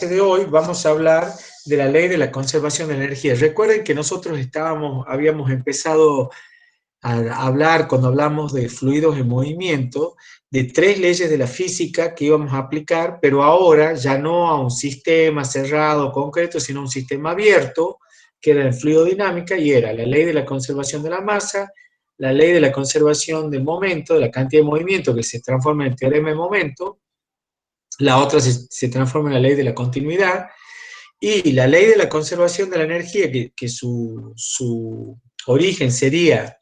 de hoy vamos a hablar de la ley de la conservación de energía. Recuerden que nosotros habíamos empezado a hablar, cuando hablamos de fluidos en movimiento, de 3 leyes de la física que íbamos a aplicar, pero ahora ya no a un sistema cerrado, concreto, sino a un sistema abierto, que era en fluidodinámica, y era la ley de la conservación de la masa, la ley de la conservación del momento, de la cantidad de movimiento que se transforma en el teorema de momento. La otra se transforma en la ley de la continuidad, y la ley de la conservación de la energía, que su origen sería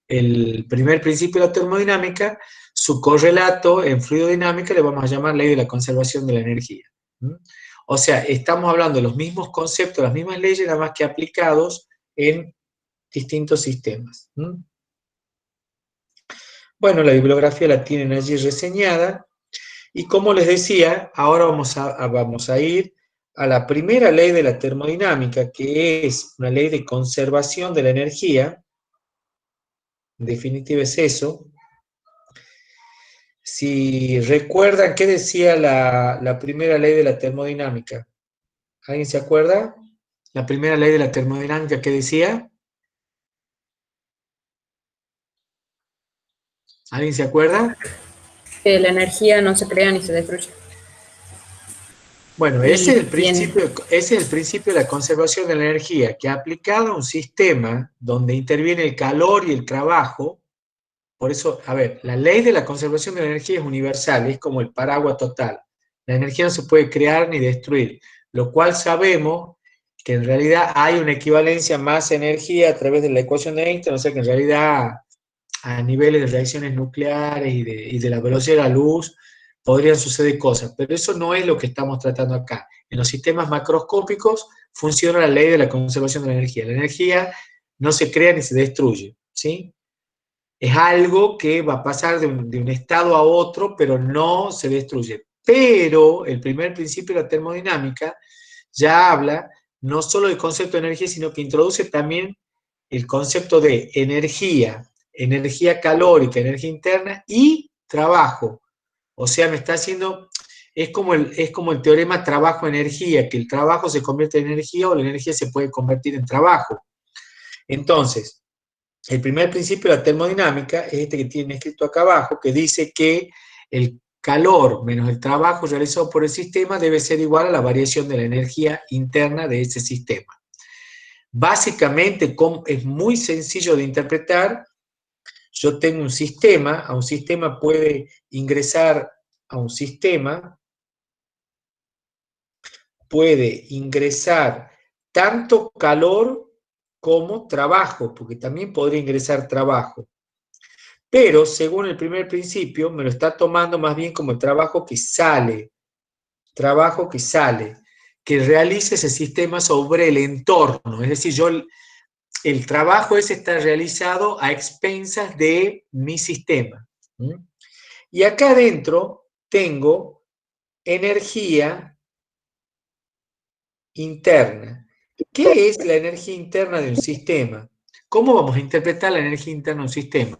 el primer principio de la termodinámica, su correlato en fluidodinámica le vamos a llamar ley de la conservación de la energía. O sea, estamos hablando de los mismos conceptos, las mismas leyes, nada más que aplicados en distintos sistemas. Bueno, la bibliografía la tienen allí reseñada. Y como les decía, ahora vamos a ir a la primera ley de la termodinámica, que es una ley de conservación de la energía. En definitiva es eso. Si recuerdan, ¿qué decía la primera ley de la termodinámica? ¿Alguien se acuerda? La primera ley de la termodinámica, ¿qué decía? ¿Alguien se acuerda? Que la energía no se crea ni se destruye. Bueno, Y ese es el principio de la conservación de la energía, que aplicado a un sistema donde interviene el calor y el trabajo. Por eso, a ver, la ley de la conservación de la energía es universal, es como el paraguas total. La energía no se puede crear ni destruir, lo cual sabemos que en realidad hay una equivalencia masa-energía a través de la ecuación de Einstein, o sea que en realidad a niveles de reacciones nucleares y de la velocidad de la luz podrían suceder cosas, pero eso no es lo que estamos tratando acá. En los sistemas macroscópicos funciona la ley de la conservación de la energía. La energía no se crea ni se destruye, ¿sí? Es algo que va a pasar de un estado a otro, pero no se destruye. Pero el primer principio de la termodinámica ya habla no solo del concepto de energía, sino que introduce también el concepto de energía, energía calórica, energía interna y trabajo. O sea, es como el teorema trabajo-energía, que el trabajo se convierte en energía o la energía se puede convertir en trabajo. Entonces, el primer principio de la termodinámica es este que tiene escrito acá abajo, que dice que el calor menos el trabajo realizado por el sistema debe ser igual a la variación de la energía interna de ese sistema. Básicamente, es muy sencillo de interpretar. Yo tengo un sistema, a un sistema puede ingresar a un sistema, puede ingresar tanto calor como trabajo, porque también podría ingresar trabajo. Pero, según el primer principio, me lo está tomando más bien como el trabajo que sale, que realice ese sistema sobre el entorno. Es decir, el trabajo ese está realizado a expensas de mi sistema. Y acá adentro tengo energía interna. ¿Qué es la energía interna de un sistema? ¿Cómo vamos a interpretar la energía interna de un sistema?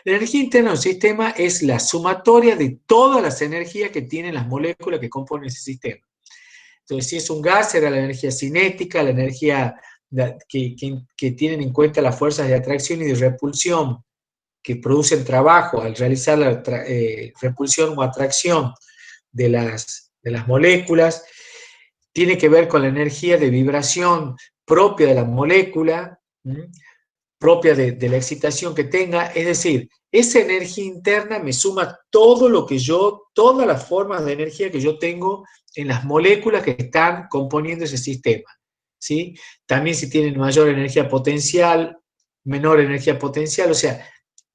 La energía interna de un sistema es la sumatoria de todas las energías que tienen las moléculas que componen ese sistema. Entonces, si es un gas, será la energía cinética, la energía que tienen en cuenta las fuerzas de atracción y de repulsión que producen trabajo al realizar la repulsión o atracción de las moléculas. Tiene que ver con la energía de vibración propia de la molécula, propia de la excitación que tenga. Es decir, esa energía interna me suma todo lo que todas las formas de energía que yo tengo en las moléculas que están componiendo ese sistema, ¿sí? También si tienen mayor energía potencial, menor energía potencial, o sea,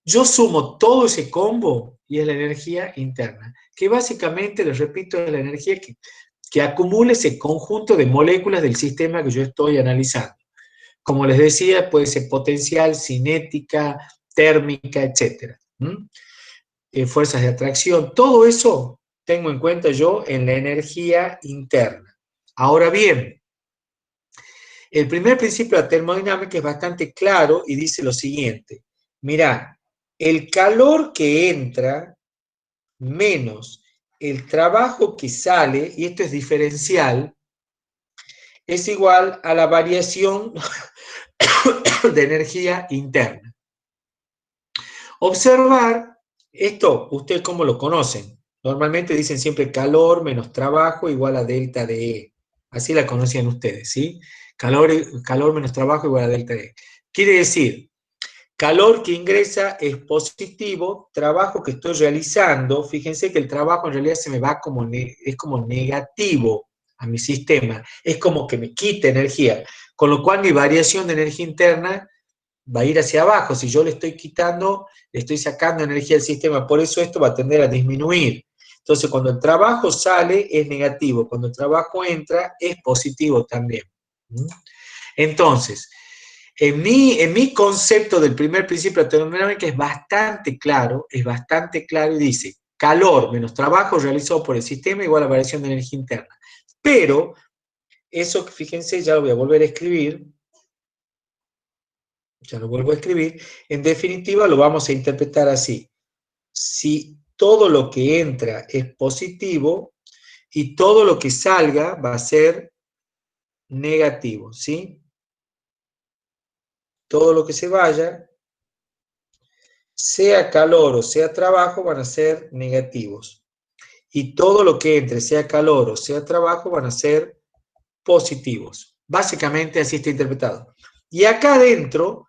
yo sumo todo ese combo y es la energía interna, que básicamente, les repito, es la energía que acumula ese conjunto de moléculas del sistema que yo estoy analizando. Como les decía, puede ser potencial, cinética, térmica, etc. Fuerzas de atracción, todo eso tengo en cuenta yo en la energía interna. Ahora bien, el primer principio de la termodinámica es bastante claro y dice lo siguiente. Mirá, el calor que entra menos el trabajo que sale, y esto es diferencial, es igual a la variación de energía interna. Observar, esto, ¿ustedes cómo lo conocen? Normalmente dicen siempre calor menos trabajo igual a delta de E. Así la conocían ustedes, ¿sí? Calor menos trabajo igual a delta de E. Quiere decir, calor que ingresa es positivo, trabajo que estoy realizando, fíjense que el trabajo en realidad se me va como, es como negativo a mi sistema, es como que me quita energía, con lo cual mi variación de energía interna va a ir hacia abajo. Si yo le estoy quitando, le estoy sacando energía al sistema, por eso esto va a tender a disminuir. Entonces, cuando el trabajo sale, es negativo. Cuando el trabajo entra, es positivo también. Entonces, en mi concepto del primer principio de la termodinámica es bastante claro y dice, calor menos trabajo realizado por el sistema igual a variación de energía interna. Pero, eso, fíjense, ya lo voy a volver a escribir, ya lo vuelvo a escribir, en definitiva lo vamos a interpretar así. Si todo lo que entra es positivo y todo lo que salga va a ser negativo, ¿sí? Todo lo que se vaya, sea calor o sea trabajo, van a ser negativos. Y todo lo que entre, sea calor o sea trabajo, van a ser positivos. Básicamente así está interpretado. Y acá adentro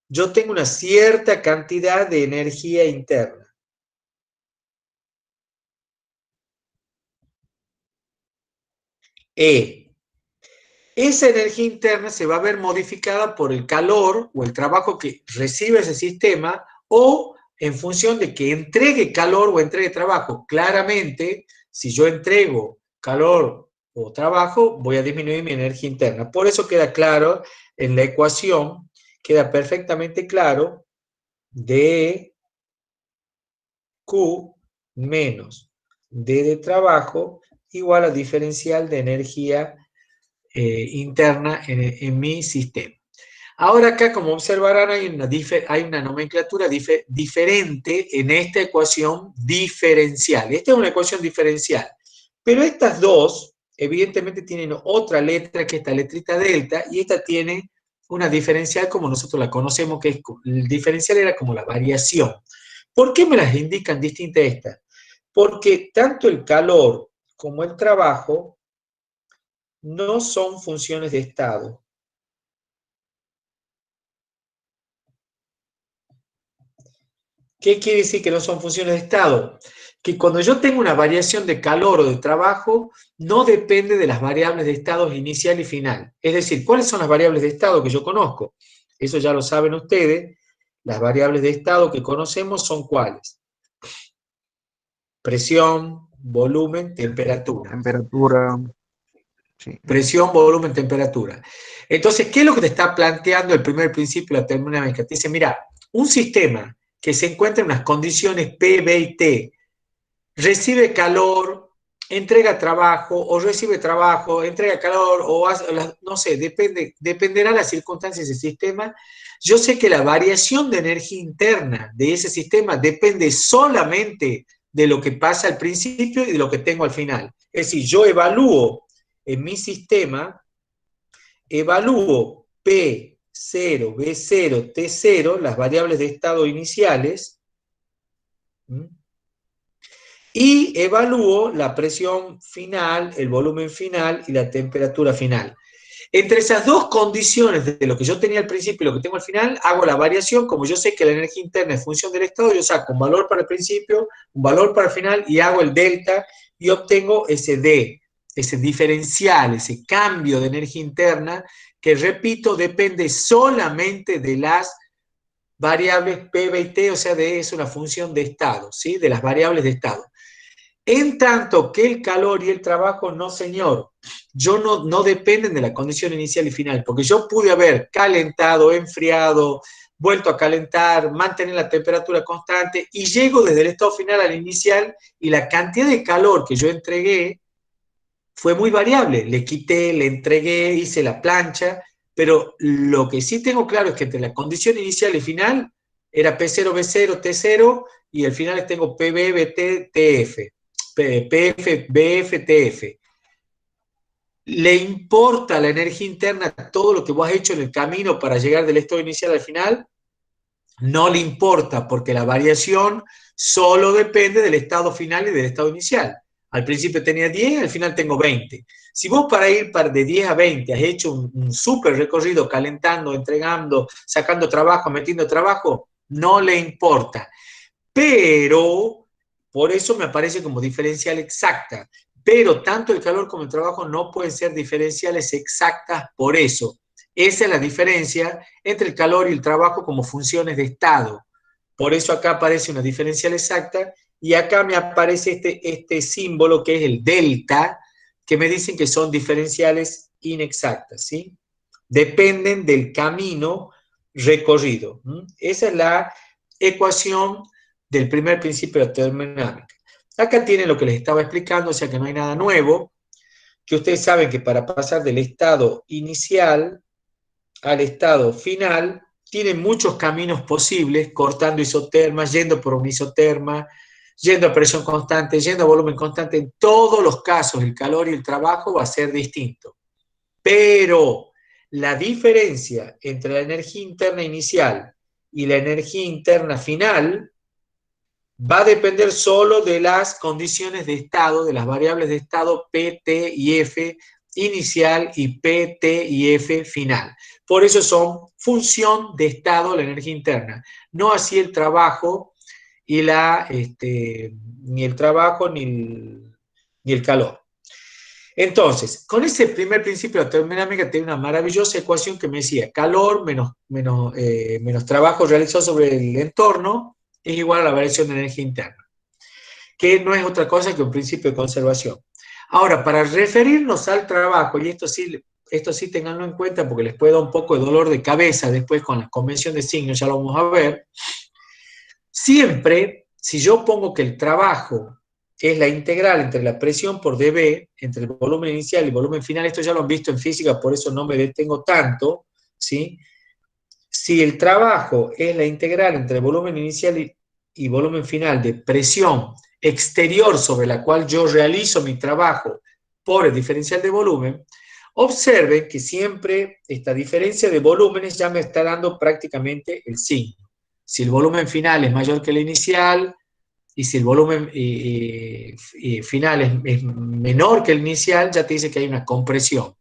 yo tengo una cierta cantidad de energía interna. E. Esa energía interna se va a ver modificada por el calor o el trabajo que recibe ese sistema o en función de que entregue calor o entregue trabajo. Claramente, si yo entrego calor o trabajo, voy a disminuir mi energía interna. Por eso queda claro en la ecuación, queda perfectamente claro de Q menos D de trabajo igual a diferencial de energía interna en mi sistema. Ahora acá, como observarán, hay una nomenclatura diferente en esta ecuación diferencial. Esta es una ecuación diferencial, pero estas dos, evidentemente, tienen otra letra que esta letrita delta, y esta tiene una diferencial como nosotros la conocemos, que es, el diferencial era como la variación. ¿Por qué me las indican distintas estas? Porque tanto el calor como el trabajo no son funciones de estado. ¿Qué quiere decir que no son funciones de estado? Que cuando yo tengo una variación de calor o de trabajo, no depende de las variables de estado inicial y final. Es decir, ¿cuáles son las variables de estado que yo conozco? Eso ya lo saben ustedes. Las variables de estado que conocemos son ¿cuáles? Presión, volumen, temperatura. Temperatura, sí. Presión, volumen, temperatura. Entonces, ¿qué es lo que te está planteando el primer principio de la termodinámica? Te dice, mira, un sistema que se encuentra en unas condiciones P, B y T, recibe calor, entrega trabajo, o recibe trabajo, entrega calor, o hace, no sé, dependerá de las circunstancias del sistema. Yo sé que la variación de energía interna de ese sistema depende solamente de lo que pasa al principio y de lo que tengo al final. Es decir, yo evalúo en mi sistema, evalúo P0, B0, T0, las variables de estado iniciales, y evalúo la presión final, el volumen final y la temperatura final. Entre esas dos condiciones de lo que yo tenía al principio y lo que tengo al final, hago la variación. Como yo sé que la energía interna es función del estado, yo saco un valor para el principio, un valor para el final y hago el delta y obtengo ese D, ese diferencial, ese cambio de energía interna que, repito, depende solamente de las variables P, B y T, o sea, es una función de estado, ¿sí? De las variables de estado. En tanto que el calor y el trabajo, no señor, no dependen de la condición inicial y final, porque yo pude haber calentado, enfriado, vuelto a calentar, mantener la temperatura constante y llego desde el estado final al inicial y la cantidad de calor que yo entregué fue muy variable. Le quité, le entregué, hice la plancha, pero lo que sí tengo claro es que entre la condición inicial y final era P0, B0, T0 y al final tengo PB, BT, TF. PF, BF, TF. ¿Le importa la energía interna todo lo que vos has hecho en el camino para llegar del estado inicial al final? No le importa, porque la variación solo depende del estado final y del estado inicial. Al principio tenía 10, al final tengo 20. Si vos para ir de 10 a 20 has hecho un súper recorrido calentando, entregando, sacando trabajo, metiendo trabajo, no le importa. Pero, por eso me aparece como diferencial exacta. Pero tanto el calor como el trabajo no pueden ser diferenciales exactas por eso. Esa es la diferencia entre el calor y el trabajo como funciones de estado. Por eso acá aparece una diferencial exacta y acá me aparece este símbolo que es el delta, que me dicen que son diferenciales inexactas, ¿sí? Dependen del camino recorrido. Esa es la ecuación del primer principio de termodinámica. Acá tienen lo que les estaba explicando, o sea que no hay nada nuevo, que ustedes saben que para pasar del estado inicial al estado final, tienen muchos caminos posibles, cortando isotermas, yendo por un isoterma, yendo a presión constante, yendo a volumen constante. En todos los casos, el calor y el trabajo va a ser distinto. Pero la diferencia entre la energía interna inicial y la energía interna final va a depender solo de las condiciones de estado, de las variables de estado P, T y F inicial y P, T y F final. Por eso son función de estado la energía interna, no así el trabajo y ni el trabajo ni el calor. Entonces, con ese primer principio de termodinámica tiene una maravillosa ecuación que me decía calor menos trabajo realizado sobre el entorno es igual a la variación de energía interna, que no es otra cosa que un principio de conservación. Ahora, para referirnos al trabajo, y esto sí tenganlo en cuenta porque les puede dar un poco de dolor de cabeza después con la convención de signos, ya lo vamos a ver, siempre, si yo pongo que el trabajo es la integral entre la presión por dB, entre el volumen inicial y el volumen final, esto ya lo han visto en física, por eso no me detengo tanto, ¿sí? Si el trabajo es la integral entre el volumen inicial y volumen final de presión exterior sobre la cual yo realizo mi trabajo por el diferencial de volumen, observen que siempre esta diferencia de volúmenes ya me está dando prácticamente el signo. Si el volumen final es mayor que el inicial y si el volumen final es menor que el inicial, ya te dice que hay una compresión.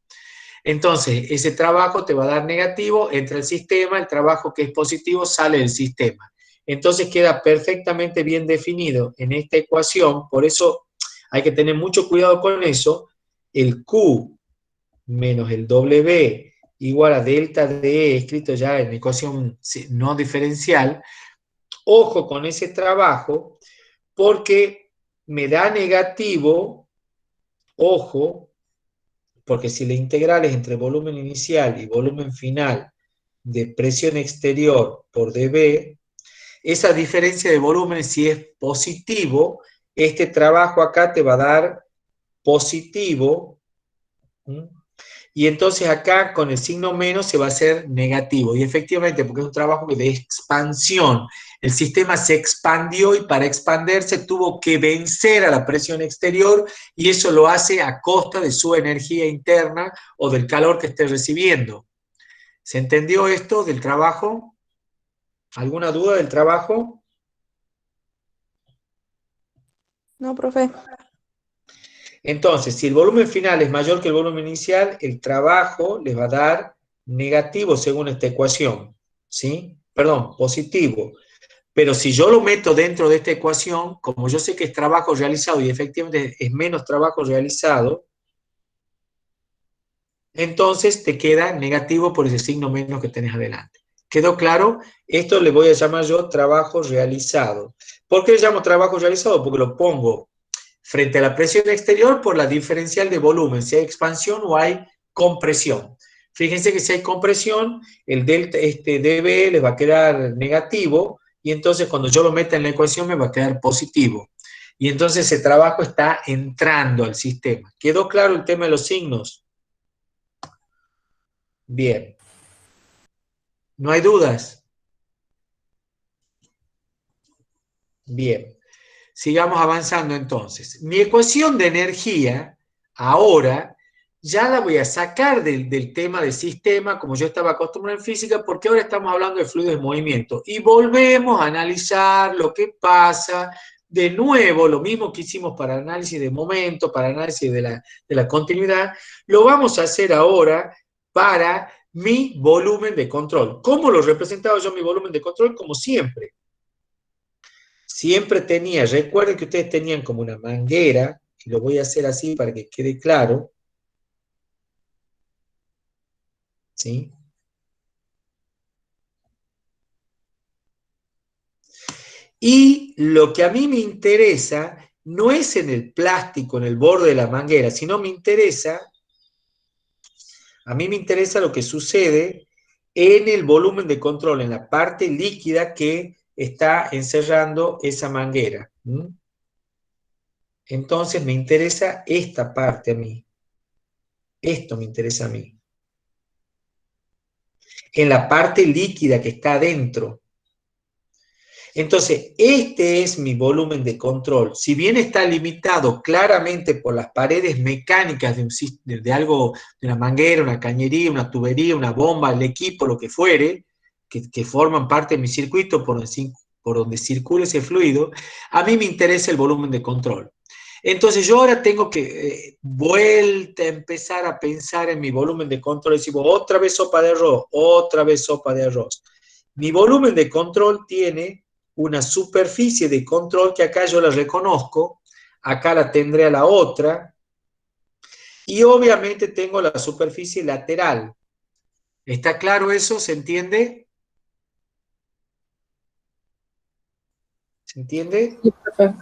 Entonces, ese trabajo te va a dar negativo, entra el sistema, el trabajo que es positivo sale del sistema. Entonces queda perfectamente bien definido en esta ecuación, por eso hay que tener mucho cuidado con eso, el Q menos el W igual a delta D, escrito ya en ecuación no diferencial. Ojo con ese trabajo, porque me da negativo, ojo, porque si la integral es entre volumen inicial y volumen final de presión exterior por dB, esa diferencia de volúmenes, si es positivo, este trabajo acá te va a dar positivo, ¿sí? Y entonces acá con el signo menos se va a hacer negativo. Y efectivamente, porque es un trabajo de expansión. El sistema se expandió y para expandirse tuvo que vencer a la presión exterior y eso lo hace a costa de su energía interna o del calor que esté recibiendo. ¿Se entendió esto del trabajo? ¿Alguna duda del trabajo? No, profe. Entonces, si el volumen final es mayor que el volumen inicial, el trabajo les va a dar negativo según esta ecuación, ¿sí? Perdón, positivo. Pero si yo lo meto dentro de esta ecuación, como yo sé que es trabajo realizado y efectivamente es menos trabajo realizado, entonces te queda negativo por ese signo menos que tenés adelante. ¿Quedó claro? Esto le voy a llamar yo trabajo realizado. ¿Por qué le llamo trabajo realizado? Porque lo pongo frente a la presión exterior por la diferencial de volumen, si hay expansión o hay compresión. Fíjense que si hay compresión, el delta, dB les va a quedar negativo, y entonces cuando yo lo meta en la ecuación me va a quedar positivo. Y entonces ese trabajo está entrando al sistema. ¿Quedó claro el tema de los signos? Bien. ¿No hay dudas? Bien. Sigamos avanzando entonces. Mi ecuación de energía ahora ya la voy a sacar del tema de sistema, como yo estaba acostumbrado en física, porque ahora estamos hablando de fluidos en movimiento. Y volvemos a analizar lo que pasa, de nuevo, lo mismo que hicimos para análisis de momento, para análisis de la continuidad, lo vamos a hacer ahora para mi volumen de control. ¿Cómo lo representaba yo mi volumen de control? Como siempre. Siempre tenía, recuerden que ustedes tenían como una manguera, y lo voy a hacer así para que quede claro, ¿sí? Y lo que a mí me interesa no es en el plástico, en el borde de la manguera, sino a mí me interesa lo que sucede en el volumen de control, en la parte líquida que está encerrando esa manguera. Entonces me interesa esta parte a mí. Esto me interesa a mí. En la parte líquida que está adentro. Entonces, este es mi volumen de control. Si bien está limitado claramente por las paredes mecánicas de algo, de una manguera, una cañería, una tubería, una bomba, el equipo, lo que fuere, que forman parte de mi circuito por donde circula ese fluido, a mí me interesa el volumen de control. Entonces yo ahora tengo que vuelta a empezar a pensar en mi volumen de control. Decimos, otra vez sopa de arroz, otra vez sopa de arroz. Mi volumen de control tiene una superficie de control que acá yo la reconozco, acá la tendré a la otra, y obviamente tengo la superficie lateral. ¿Está claro eso? ¿Se entiende? ¿Se entiende? Sí, profe.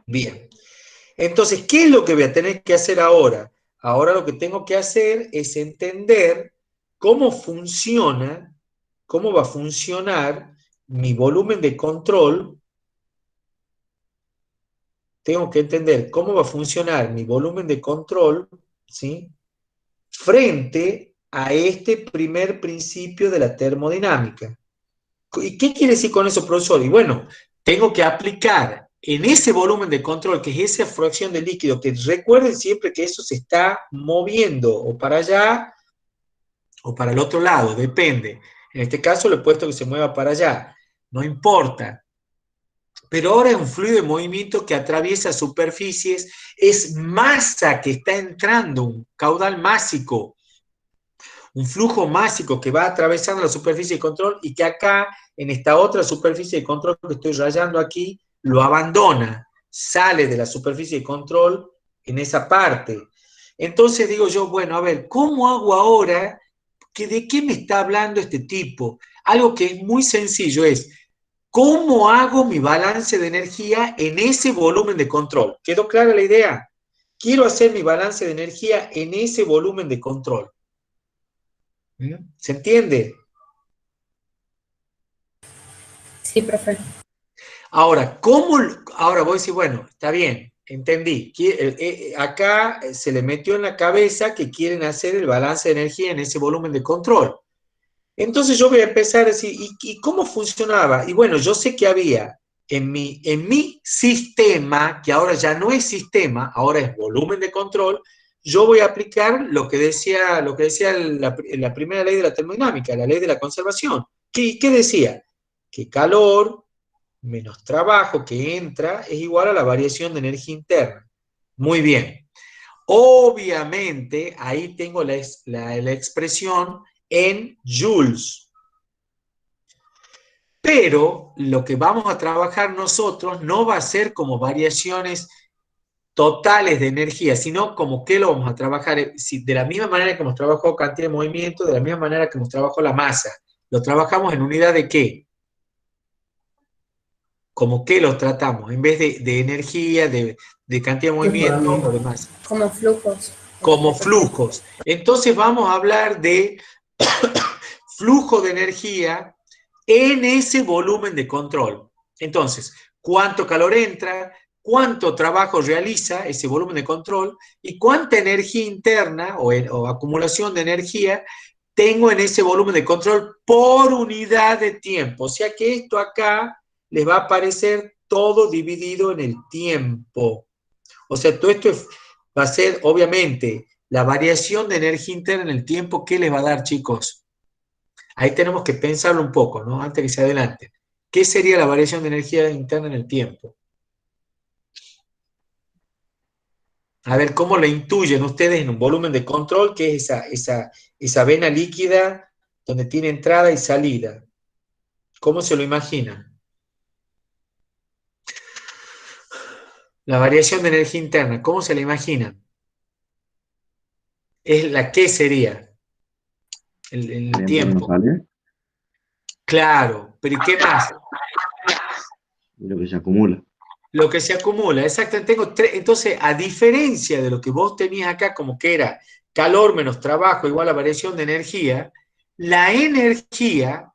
Bien. Entonces, ¿qué es lo que voy a tener que hacer ahora? Ahora lo que tengo que hacer es entender cómo funciona, cómo va a funcionar mi volumen de control. Tengo que entender cómo va a funcionar mi volumen de control, ¿sí? Frente a este primer principio de la termodinámica. ¿Y qué quiere decir con eso, profesor? Y bueno, tengo que aplicar en ese volumen de control, que es esa fracción de líquido, que recuerden siempre que eso se está moviendo o para allá o para el otro lado, depende. En este caso le he puesto que se mueva para allá, no importa. Pero ahora es un fluido de movimiento que atraviesa superficies, es masa que está entrando, un caudal másico, un flujo másico que va atravesando la superficie de control y que acá, en esta otra superficie de control que estoy rayando aquí, lo abandona, sale de la superficie de control en esa parte. Entonces digo yo, bueno, a ver, ¿cómo hago ahora? ¿De qué me está hablando este tipo? Algo que es muy sencillo es, ¿cómo hago mi balance de energía en ese volumen de control? ¿Quedó clara la idea? Quiero hacer mi balance de energía en ese volumen de control. ¿Se entiende? Sí, profe. Ahora, ahora voy a decir, bueno, está bien, entendí. Acá se le metió en la cabeza que quieren hacer el balance de energía en ese volumen de control. Entonces yo voy a empezar a decir, ¿y cómo funcionaba? Y bueno, yo sé que había en mi sistema, que ahora ya no es sistema, ahora es volumen de control, yo voy a aplicar lo que decía la primera ley de la termodinámica, la ley de la conservación. ¿Qué decía? Que calor menos trabajo que entra es igual a la variación de energía interna. Muy bien. Obviamente, ahí tengo la expresión en joules. Pero lo que vamos a trabajar nosotros no va a ser como variaciones totales de energía, sino como que lo vamos a trabajar de la misma manera que hemos trabajado cantidad de movimiento, de la misma manera que hemos trabajado la masa. Lo trabajamos en unidad de ¿qué? Como que lo tratamos, en vez de energía, de cantidad de movimiento o de masa. Como flujos. Como flujos. Entonces vamos a hablar de flujo de energía en ese volumen de control. Entonces, cuánto calor entra, cuánto trabajo realiza ese volumen de control y cuánta energía interna o acumulación de energía tengo en ese volumen de control por unidad de tiempo. O sea que esto acá les va a aparecer todo dividido en el tiempo. O sea, todo esto va a ser, obviamente, la variación de energía interna en el tiempo, ¿qué les va a dar, chicos? Ahí tenemos que pensarlo un poco, ¿no? Antes que se adelante. ¿Qué sería la variación de energía interna en el tiempo? A ver, ¿cómo lo intuyen ustedes en un volumen de control, que es esa vena líquida donde tiene entrada y salida? ¿Cómo se lo imaginan? La variación de energía interna, ¿cómo se la imaginan? Es la que sería el Entra no tiempo. sale Claro, pero ¿y qué más? y lo que se acumula. Lo que se acumula, exactamente. Tengo tres, entonces, a diferencia de lo que vos tenías acá, como que era calor menos trabajo igual a variación de energía, la energía,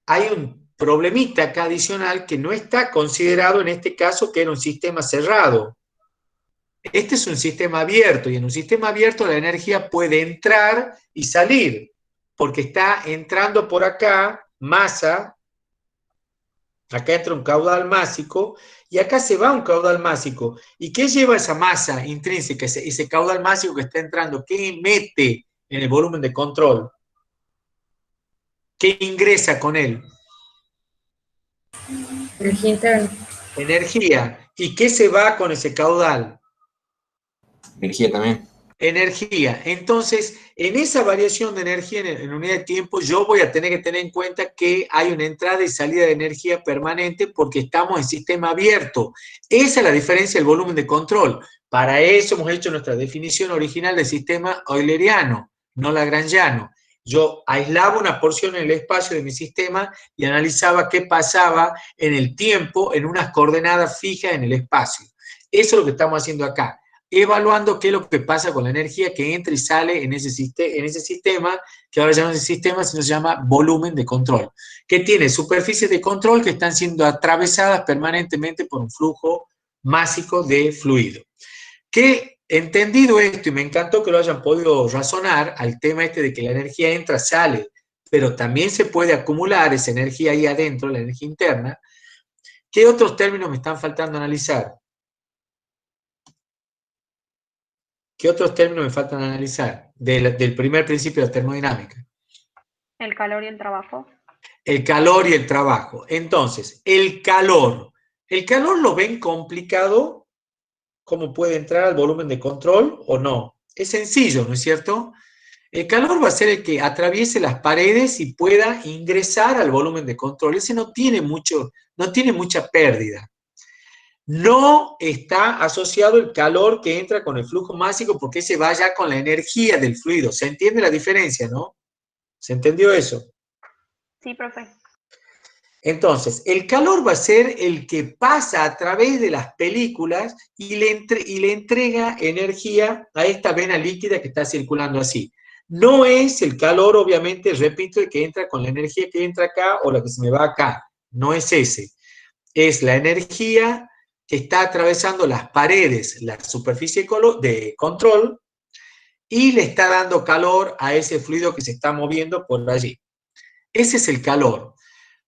hay un problemita acá adicional que no está considerado en este caso, que era un sistema cerrado. Este es un sistema abierto, y en un sistema abierto la energía puede entrar y salir, porque está entrando por acá masa. Acá entra un caudal másico y acá se va un caudal másico. ¿Y qué lleva esa masa intrínseca, ese caudal másico que está entrando? ¿Qué mete en el volumen de control? ¿Qué ingresa con él? Energía interna. Energía. ¿Y qué se va con ese caudal? Energía también. Energía. Entonces, en esa variación de energía en unidad de tiempo, yo voy a tener que tener en cuenta que hay una entrada y salida de energía permanente porque estamos en sistema abierto. Esa es la diferencia del volumen de control. Para eso hemos hecho nuestra definición original del sistema euleriano, no lagrangiano. Yo aislaba una porción en el espacio de mi sistema y analizaba qué pasaba en el tiempo en unas coordenadas fijas en el espacio. Eso es lo que estamos haciendo acá, evaluando qué es lo que pasa con la energía que entra y sale en ese sistema, que ahora ya no es sistema, sino se llama volumen de control, que tiene superficies de control que están siendo atravesadas permanentemente por un flujo másico de fluido. Que entendido esto, y me encantó que lo hayan podido razonar al tema este de que la energía entra, sale, pero también se puede acumular esa energía ahí adentro, la energía interna. ¿Qué otros términos me están faltando analizar? ¿Qué otros términos me faltan analizar del primer principio de la termodinámica? El calor y el trabajo. El calor y el trabajo. Entonces, el calor lo ven complicado, cómo puede entrar al volumen de control o no. Es sencillo, ¿no es cierto? El calor va a ser el que atraviese las paredes y pueda ingresar al volumen de control. Ese no tiene mucha pérdida. No está asociado el calor que entra con el flujo másico porque ese va ya con la energía del fluido. ¿Se entiende la diferencia, no? ¿Se entendió eso? Sí, profe. Entonces, el calor va a ser el que pasa a través de las películas y le entrega energía a esta vena líquida que está circulando así. No es el calor, obviamente, repito, el que entra con la energía que entra acá o la que se me va acá. No es ese. Es la energía que está atravesando las paredes, la superficie de control, y le está dando calor a ese fluido que se está moviendo por allí. Ese es el calor.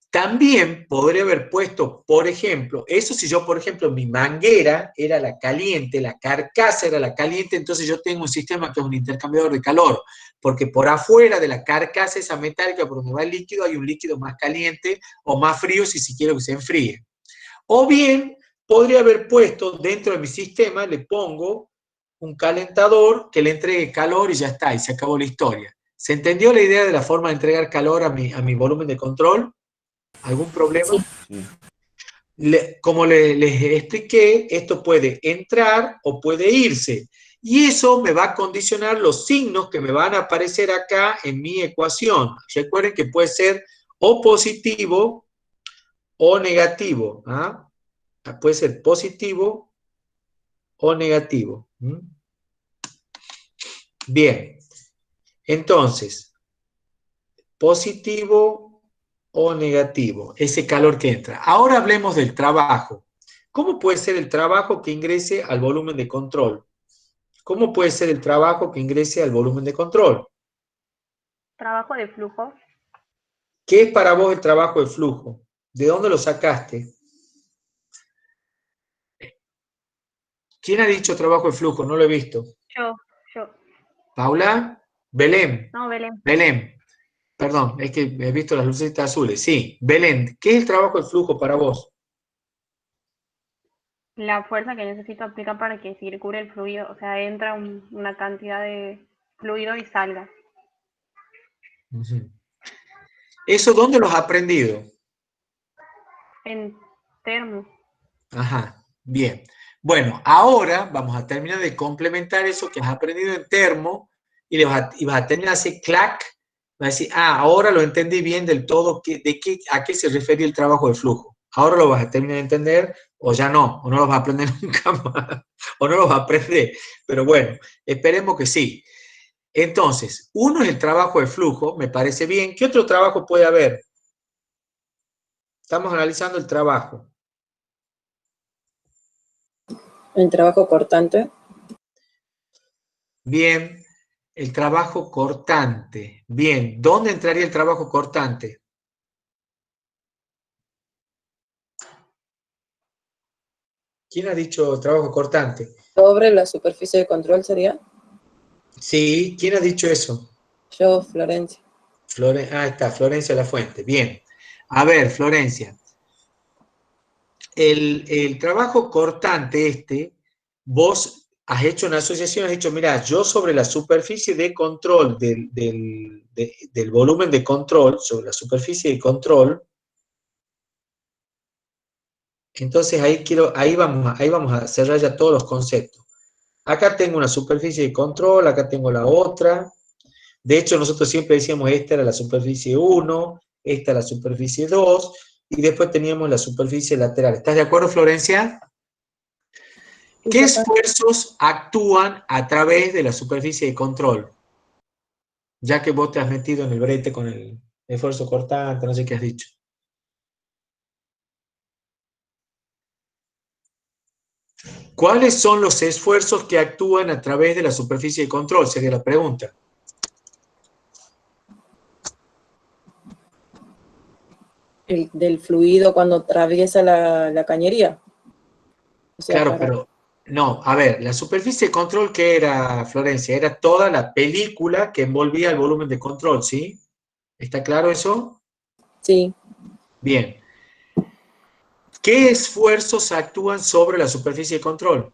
También podría haber puesto, por ejemplo, eso si yo, por ejemplo, mi manguera era la caliente, la carcasa era la caliente, entonces yo tengo un sistema que es un intercambiador de calor, porque por afuera de la carcasa esa metálica por donde va el líquido hay un líquido más caliente o más frío si quiero que se enfríe. O bien, podría haber puesto dentro de mi sistema, le pongo un calentador que le entregue calor y ya está, y se acabó la historia. ¿Se entendió la idea de la forma de entregar calor a mi volumen de control? ¿Algún problema? Sí. Sí. Como les expliqué, esto puede entrar o puede irse. Y eso me va a condicionar los signos que me van a aparecer acá en mi ecuación. Recuerden que puede ser o positivo o negativo. ¿Ah? Puede ser positivo o negativo. ¿Mm? Bien, entonces, positivo o negativo, ese calor que entra. Ahora hablemos del trabajo. ¿Cómo puede ser el trabajo que ingrese al volumen de control? ¿Cómo puede ser el trabajo que ingrese al volumen de control? Trabajo de flujo. ¿Qué es para vos el trabajo de flujo? ¿De dónde lo sacaste? ¿Quién ha dicho trabajo de flujo? No lo he visto. Yo. Paula, Belén, No, Belén. Belén. Perdón, es que he visto las lucecitas azules. Sí, Belén, ¿qué es el trabajo del flujo para vos? La fuerza que necesito aplicar para que circule el fluido. O sea, entra una cantidad de fluido y salga. Ujú. ¿Eso dónde lo has aprendido? En termo. Ajá, bien. Bueno, ahora vamos a terminar de complementar eso que has aprendido en termo y vas a tener ese clac, vas a decir, ahora lo entendí bien del todo, a qué se refería el trabajo de flujo. Ahora lo vas a terminar de entender o ya no, o no lo vas a aprender nunca más, o no lo vas a aprender. Pero bueno, esperemos que sí. Entonces, uno es el trabajo de flujo, me parece bien. ¿Qué otro trabajo puede haber? Estamos analizando el trabajo. El trabajo cortante. Bien, el trabajo cortante. Bien, ¿dónde entraría el trabajo cortante? ¿Quién ha dicho trabajo cortante? Sobre la superficie de control sería. Sí, ¿quién ha dicho eso? Yo, Florencia. Ahí está, Florencia Lafuente. Bien. A ver, Florencia. El trabajo cortante vos has hecho una asociación, has dicho, mira, yo sobre la superficie de control del volumen de control, sobre la superficie de control, entonces ahí vamos a cerrar ya todos los conceptos. Acá tengo una superficie de control, acá tengo la otra. De hecho, nosotros siempre decíamos, esta era la superficie 1, esta la superficie 2, y después teníamos la superficie lateral. ¿Estás de acuerdo, Florencia? ¿Qué esfuerzos actúan a través de la superficie de control? Ya que vos te has metido en el brete con el esfuerzo cortante, no sé qué has dicho. ¿Cuáles son los esfuerzos que actúan a través de la superficie de control? Sería la pregunta. El del fluido cuando atraviesa la cañería. O sea, Claro, pero no, a ver, la superficie de control, ¿qué era, Florencia? Era toda la película que envolvía el volumen de control, ¿sí? ¿Está claro eso? Sí. Bien. ¿Qué esfuerzos actúan sobre la superficie de control?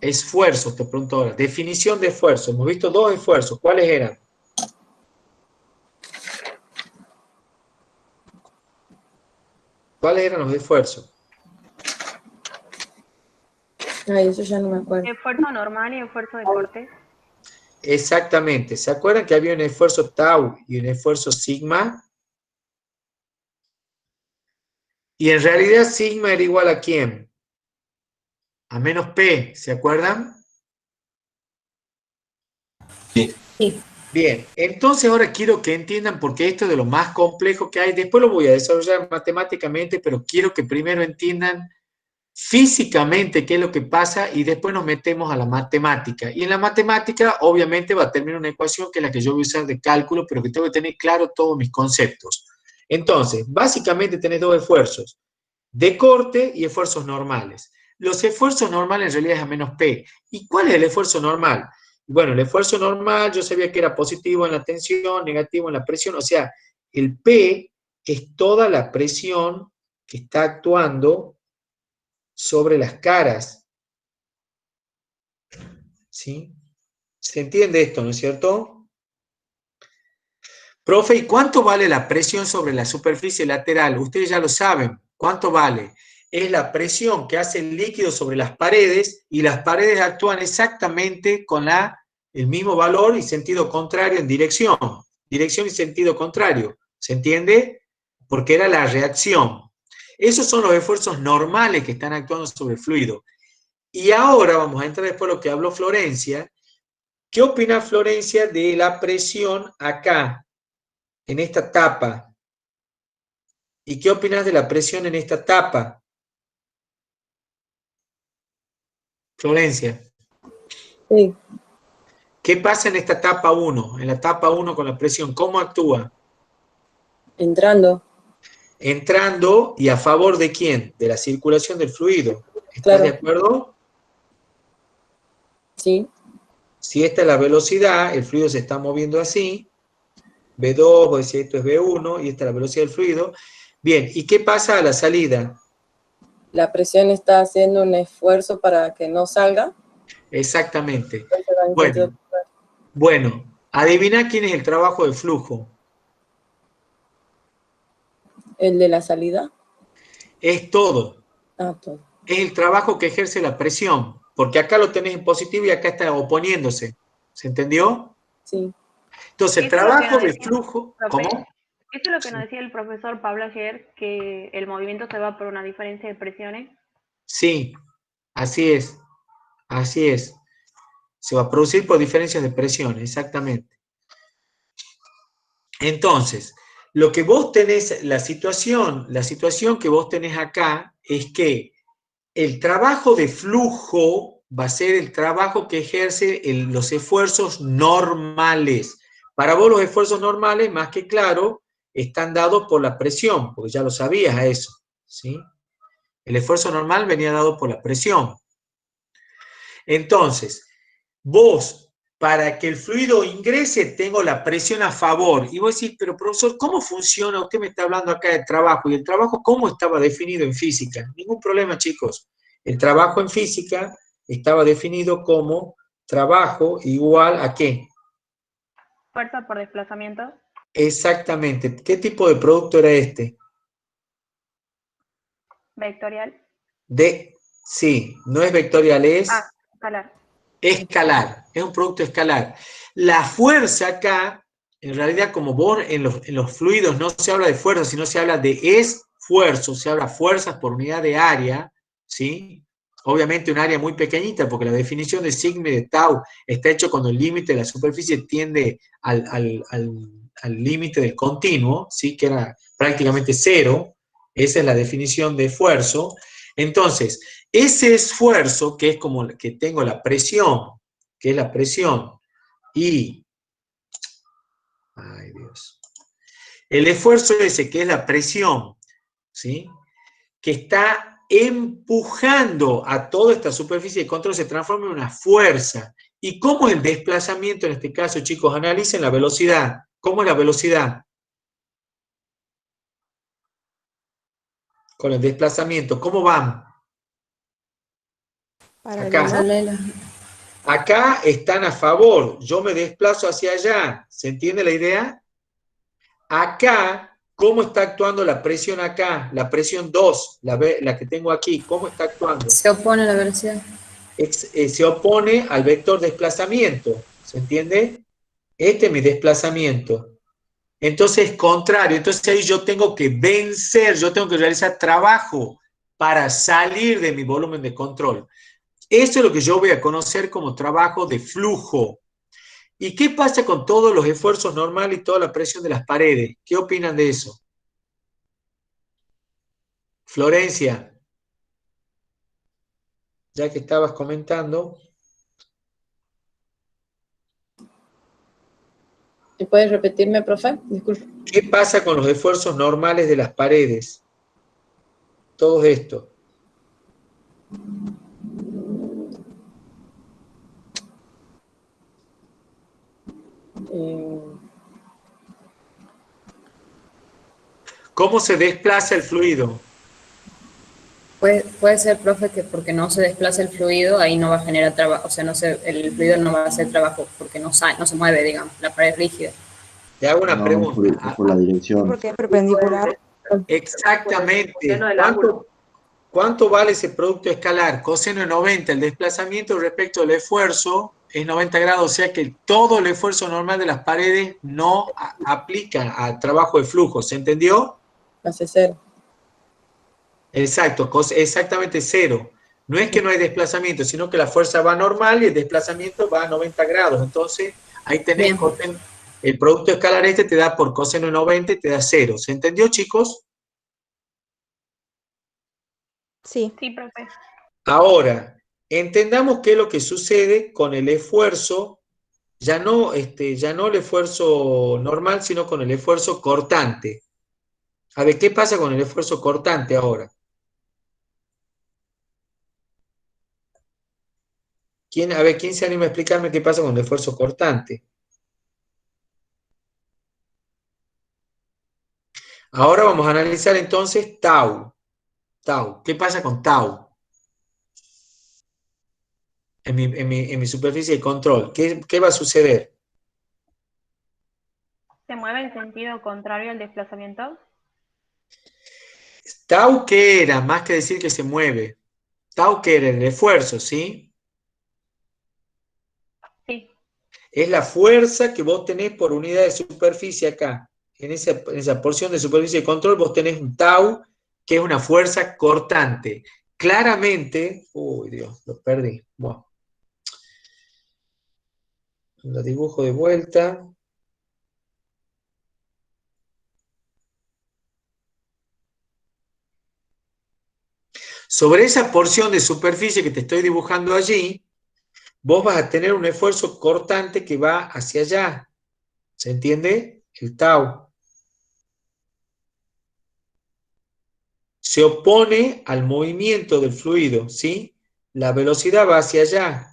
Esfuerzos, te pregunto ahora. Definición de esfuerzo. Hemos visto dos esfuerzos. ¿Cuáles eran? ¿Cuáles eran los esfuerzos? Ay, eso ya no me acuerdo. Esfuerzo normal y esfuerzo de corte. Exactamente. ¿Se acuerdan que había un esfuerzo tau y un esfuerzo sigma? Y en realidad sigma era igual a ¿quién? A menos P, ¿se acuerdan? Sí. Bien, entonces ahora quiero que entiendan, porque esto es de lo más complejo que hay, después lo voy a desarrollar matemáticamente, pero quiero que primero entiendan físicamente qué es lo que pasa y después nos metemos a la matemática. Y en la matemática obviamente va a terminar una ecuación que es la que yo voy a usar de cálculo, pero que tengo que tener claro todos mis conceptos. Entonces, básicamente tenés dos esfuerzos, de corte y esfuerzos normales. Los esfuerzos normales en realidad es a menos P. ¿Y cuál es el esfuerzo normal? Bueno, el esfuerzo normal yo sabía que era positivo en la tensión, negativo en la presión, o sea, el P es toda la presión que está actuando sobre las caras. ¿Sí? ¿Se entiende esto, no es cierto? Profe, ¿y cuánto vale la presión sobre la superficie lateral? Ustedes ya lo saben. ¿Cuánto vale? Es la presión que hace el líquido sobre las paredes y las paredes actúan exactamente con el mismo valor y sentido contrario en dirección. Dirección y sentido contrario. ¿Se entiende? Porque era la reacción. Esos son los esfuerzos normales que están actuando sobre el fluido. Y ahora vamos a entrar después a lo que habló Florencia. ¿Qué opina Florencia de la presión acá, en esta tapa? ¿Y qué opinas de la presión en esta tapa? Florencia. Sí. ¿Qué pasa en esta tapa 1? En la tapa 1 con la presión, ¿cómo actúa? Entrando. Entrando y a favor de quién? De la circulación del fluido. ¿Estás Claro. de acuerdo? Sí. Si esta es la velocidad, el fluido se está moviendo así, V2, vos decís esto es V1, y esta es la velocidad del fluido. Bien, ¿y qué pasa a la salida? La presión está haciendo un esfuerzo para que no salga. Exactamente. Entonces, la intensidad- Bueno, adivina quién es el trabajo de flujo. El de la salida. Es todo. Ah, todo. Es el trabajo que ejerce la presión, porque acá lo tenés en positivo y acá está oponiéndose. ¿Se entendió? Sí. Entonces, el Eso es lo que trabajo nos de decía, flujo, profe, ¿cómo? eso es lo que nos decía el profesor Pablo ayer, que el movimiento se va por una diferencia de presiones. Sí, así es. Así es. Se va a producir por diferencias de presión, exactamente. Entonces, lo que vos tenés, la situación que vos tenés acá es que el trabajo de flujo va a ser el trabajo que ejerce los esfuerzos normales. Para vos los esfuerzos normales, más que claro, están dados por la presión, porque ya lo sabías a eso, ¿sí? El esfuerzo normal venía dado por la presión. Entonces, vos, para que el fluido ingrese, tengo la presión a favor. Y vos decís, pero profesor, ¿cómo funciona? Usted me está hablando acá de trabajo. ¿Y el trabajo cómo estaba definido en física? Ningún problema, chicos. El trabajo en física estaba definido como trabajo igual a ¿qué? Fuerza por desplazamiento. Exactamente. ¿Qué tipo de producto era este? Vectorial. Sí, no es vectorial, es Escalar. escalar. Es un producto escalar. La fuerza acá, en realidad, como vos en los fluidos no se habla de fuerza, sino se habla de esfuerzo, se habla fuerzas por unidad de área, ¿sí? Obviamente un área muy pequeñita, porque la definición de sigma y de tau está hecho cuando el límite de la superficie tiende al límite del continuo, ¿sí? Que era prácticamente cero. Esa es la definición de esfuerzo. Entonces, ese esfuerzo, que es como que tengo la presión, que es la presión, y, ay Dios, el esfuerzo ese, que es la presión, ¿sí? Que está empujando a toda esta superficie de control, se transforma en una fuerza. ¿Y cómo es el desplazamiento en este caso, chicos? Analicen la velocidad. ¿Cómo es la velocidad? Con el desplazamiento, ¿cómo van? Acá. Paralela. Acá están a favor, yo me desplazo hacia allá, ¿se entiende la idea? Acá, ¿cómo está actuando la presión acá? La presión 2, la que tengo aquí, ¿cómo está actuando? Se opone a la velocidad. Se opone al vector desplazamiento, ¿se entiende? Este es mi desplazamiento. Entonces es contrario, entonces ahí yo tengo que vencer, yo tengo que realizar trabajo para salir de mi volumen de control. Eso es lo que yo voy a conocer como trabajo de flujo. ¿Y qué pasa con todos los esfuerzos normales y toda la presión de las paredes? ¿Qué opinan de eso? Florencia, ya que estabas comentando. ¿Y puedes repetirme, profe? Disculpe. ¿Qué pasa con los esfuerzos normales de las paredes? Todo esto. ¿Cómo se desplaza el fluido? Puede ser, profe, que porque no se desplaza el fluido, ahí no va a generar trabajo, o sea, el fluido no va a hacer trabajo porque no se mueve, digamos, la pared es rígida. Te hago una No, pregunta. por la dirección. Porque es perpendicular. Exactamente. ¿Cuánto vale ese producto escalar? Coseno de 90. El desplazamiento respecto al esfuerzo es 90 grados, o sea que todo el esfuerzo normal de las paredes no aplica al trabajo de flujo. ¿Se entendió? Hace cero. Exacto, exactamente cero. No es que no hay desplazamiento, sino que la fuerza va normal y el desplazamiento va a 90 grados. Entonces, ahí tenés el producto escalar este te da por coseno de 90 y te da cero. ¿Se entendió, chicos? Sí. Sí, profe. Ahora, entendamos qué es lo que sucede con el esfuerzo, ya no el esfuerzo normal, sino con el esfuerzo cortante. A ver, ¿qué pasa con el esfuerzo cortante ahora? A ver, ¿quién se anima a explicarme qué pasa con el esfuerzo cortante? Ahora vamos a analizar entonces tau. Tau. ¿Qué pasa con tau? En mi superficie de control. ¿Qué va a suceder? ¿Se mueve en sentido contrario al desplazamiento? Tau, ¿qué era? Más que decir que se mueve. Tau, ¿qué era? El esfuerzo, ¿sí? Sí. Es la fuerza que vos tenés por unidad de superficie acá. En esa porción de superficie de control vos tenés un tau, que es una fuerza cortante. Claramente, uy Dios, lo perdí. Bueno, lo dibujo de vuelta. Sobre esa porción de superficie que te estoy dibujando allí, vos vas a tener un esfuerzo cortante que va hacia allá. ¿Se entiende? El tau. Se opone al movimiento del fluido, ¿sí? La velocidad va hacia allá.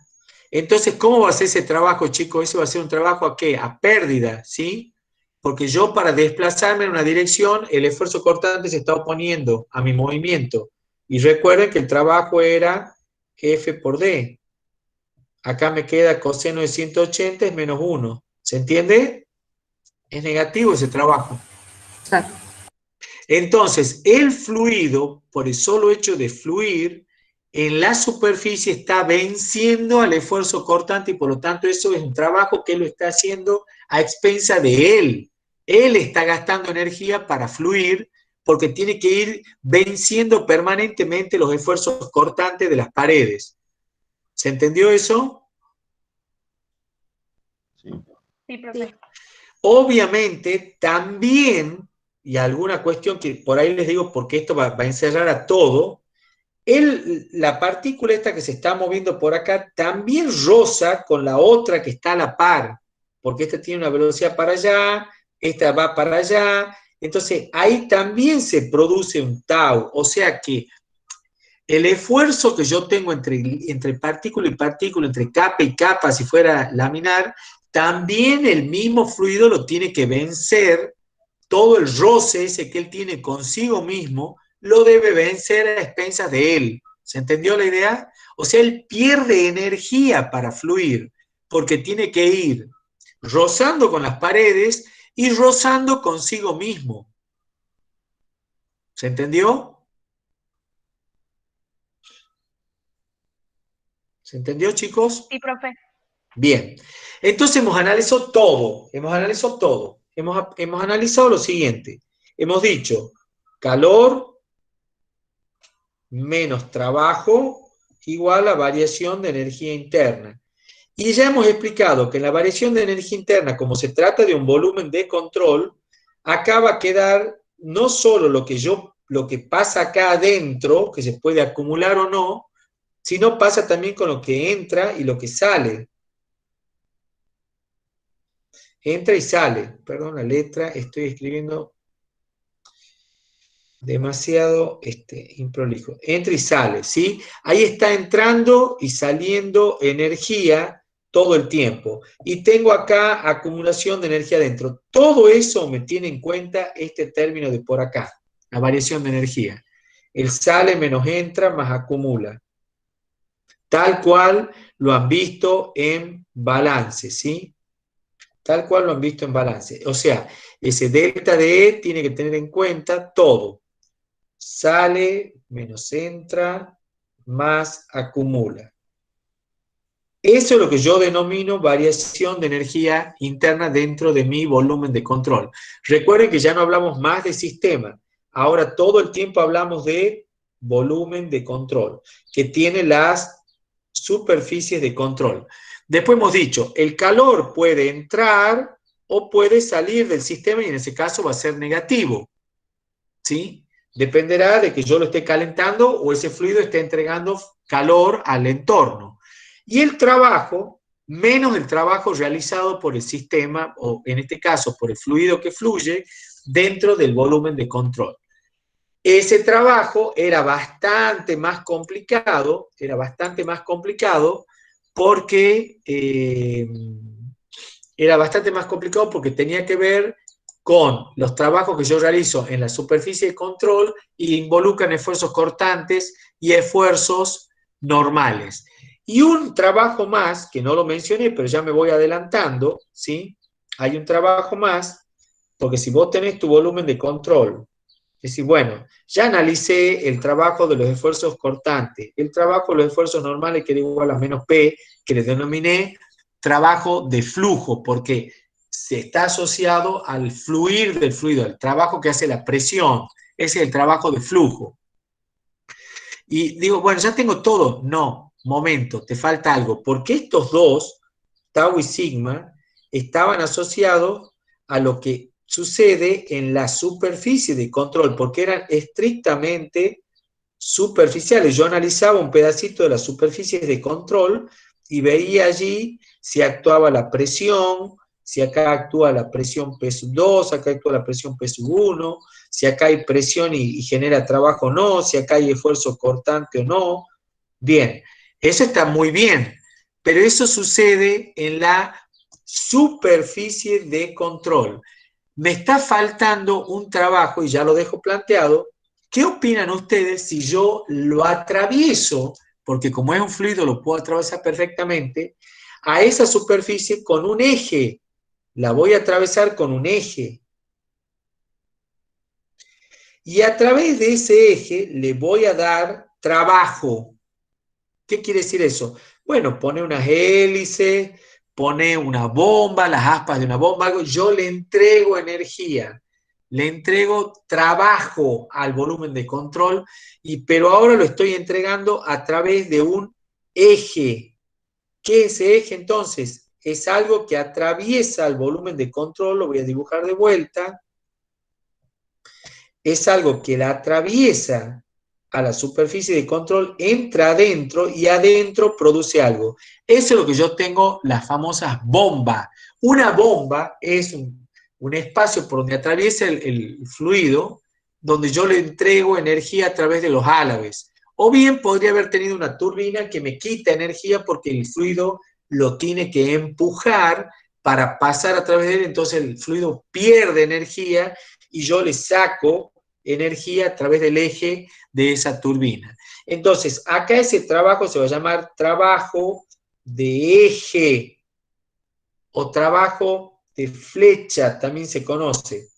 Entonces, ¿cómo va a ser ese trabajo, chicos? Ese va a ser un trabajo ¿a qué? A pérdida, ¿sí? Porque yo para desplazarme en una dirección, el esfuerzo cortante se está oponiendo a mi movimiento. Y recuerden que el trabajo era F por D. Acá me queda coseno de 180 es menos 1. ¿Se entiende? Es negativo ese trabajo. Claro. Entonces, el fluido, por el solo hecho de fluir, en la superficie está venciendo al esfuerzo cortante y por lo tanto eso es un trabajo que él lo está haciendo a expensa de él. Él está gastando energía para fluir porque tiene que ir venciendo permanentemente los esfuerzos cortantes de las paredes. ¿Se entendió eso? Sí. Sí, profe. Sí. Obviamente, también, y alguna cuestión que por ahí les digo porque esto va a encerrar a todo, la partícula esta que se está moviendo por acá también roza con la otra que está a la par, porque esta tiene una velocidad para allá, esta va para allá, entonces ahí también se produce un tau, o sea que el esfuerzo que yo tengo entre partícula y partícula, entre capa y capa, si fuera laminar, también el mismo fluido lo tiene que vencer, todo el roce ese que él tiene consigo mismo, lo debe vencer a expensas de él. ¿Se entendió la idea? O sea, él pierde energía para fluir, porque tiene que ir rozando con las paredes y rozando consigo mismo. ¿Se entendió? ¿Se entendió, chicos? Sí, profe. Bien, entonces hemos analizado todo, hemos analizado lo siguiente, hemos dicho calor menos trabajo igual a variación de energía interna. Y ya hemos explicado que la variación de energía interna, como se trata de un volumen de control, acá va a quedar no solo lo que pasa acá adentro, que se puede acumular o no, sino pasa también con lo que entra y lo que sale. Entra y sale. Perdón la letra, estoy escribiendo demasiado improlijo. Entra y sale, ¿sí? Ahí está entrando y saliendo energía todo el tiempo. Y tengo acá acumulación de energía dentro. Todo eso me tiene en cuenta este término de por acá, la variación de energía. El sale menos entra más acumula. Tal cual lo han visto en balance, ¿sí? Tal cual lo han visto en balance. O sea, ese delta de E tiene que tener en cuenta todo. Sale, menos entra, más acumula. Eso es lo que yo denomino variación de energía interna dentro de mi volumen de control. Recuerden que ya no hablamos más de sistema. Ahora todo el tiempo hablamos de volumen de control, que tiene las superficies de control. Después hemos dicho, el calor puede entrar o puede salir del sistema y en ese caso va a ser negativo. ¿Sí? Dependerá de que yo lo esté calentando o ese fluido esté entregando calor al entorno. Y el trabajo, menos el trabajo realizado por el sistema, o en este caso por el fluido que fluye, dentro del volumen de control. Ese trabajo era bastante más complicado porque era bastante más complicado porque tenía que ver con los trabajos que yo realizo en la superficie de control y involucran esfuerzos cortantes y esfuerzos normales. Y un trabajo más, que no lo mencioné, pero ya me voy adelantando, ¿sí? Hay un trabajo más, porque si vos tenés tu volumen de control, es decir, bueno, ya analicé el trabajo de los esfuerzos cortantes, el trabajo de los esfuerzos normales que era igual a menos P, que les denominé trabajo de flujo, porque se está asociado al fluir del fluido, al trabajo que hace la presión, ese es el trabajo de flujo. Y digo, bueno, ya tengo todo. No, momento, te falta algo, porque estos dos, tau y sigma, estaban asociados a lo que sucede en la superficie de control, porque eran estrictamente superficiales. Yo analizaba un pedacito de las superficies de control y veía allí si actuaba la presión, si acá actúa la presión P2, acá actúa la presión P1, si acá hay presión y genera trabajo o no, si acá hay esfuerzo cortante o no. Bien, eso está muy bien, pero eso sucede en la superficie de control. Me está faltando un trabajo, y ya lo dejo planteado. ¿Qué opinan ustedes si yo lo atravieso, porque como es un fluido lo puedo atravesar perfectamente, a esa superficie con un eje? La voy a atravesar con un eje. Y a través de ese eje le voy a dar trabajo. ¿Qué quiere decir eso? Bueno, pone unas hélices, pone una bomba, las aspas de una bomba, yo le entrego energía, le entrego trabajo al volumen de control, pero ahora lo estoy entregando a través de un eje. ¿Qué es ese eje entonces? Es algo que atraviesa el volumen de control, lo voy a dibujar de vuelta, es algo que la atraviesa a la superficie de control, entra adentro y adentro produce algo. Eso es lo que yo tengo, las famosas bombas. Una bomba es un espacio por donde atraviesa el fluido, donde yo le entrego energía a través de los álabes. O bien podría haber tenido una turbina que me quita energía porque el fluido lo tiene que empujar para pasar a través de él, entonces el fluido pierde energía y yo le saco energía a través del eje de esa turbina. Entonces, acá ese trabajo se va a llamar trabajo de eje o trabajo de flecha, también se conoce.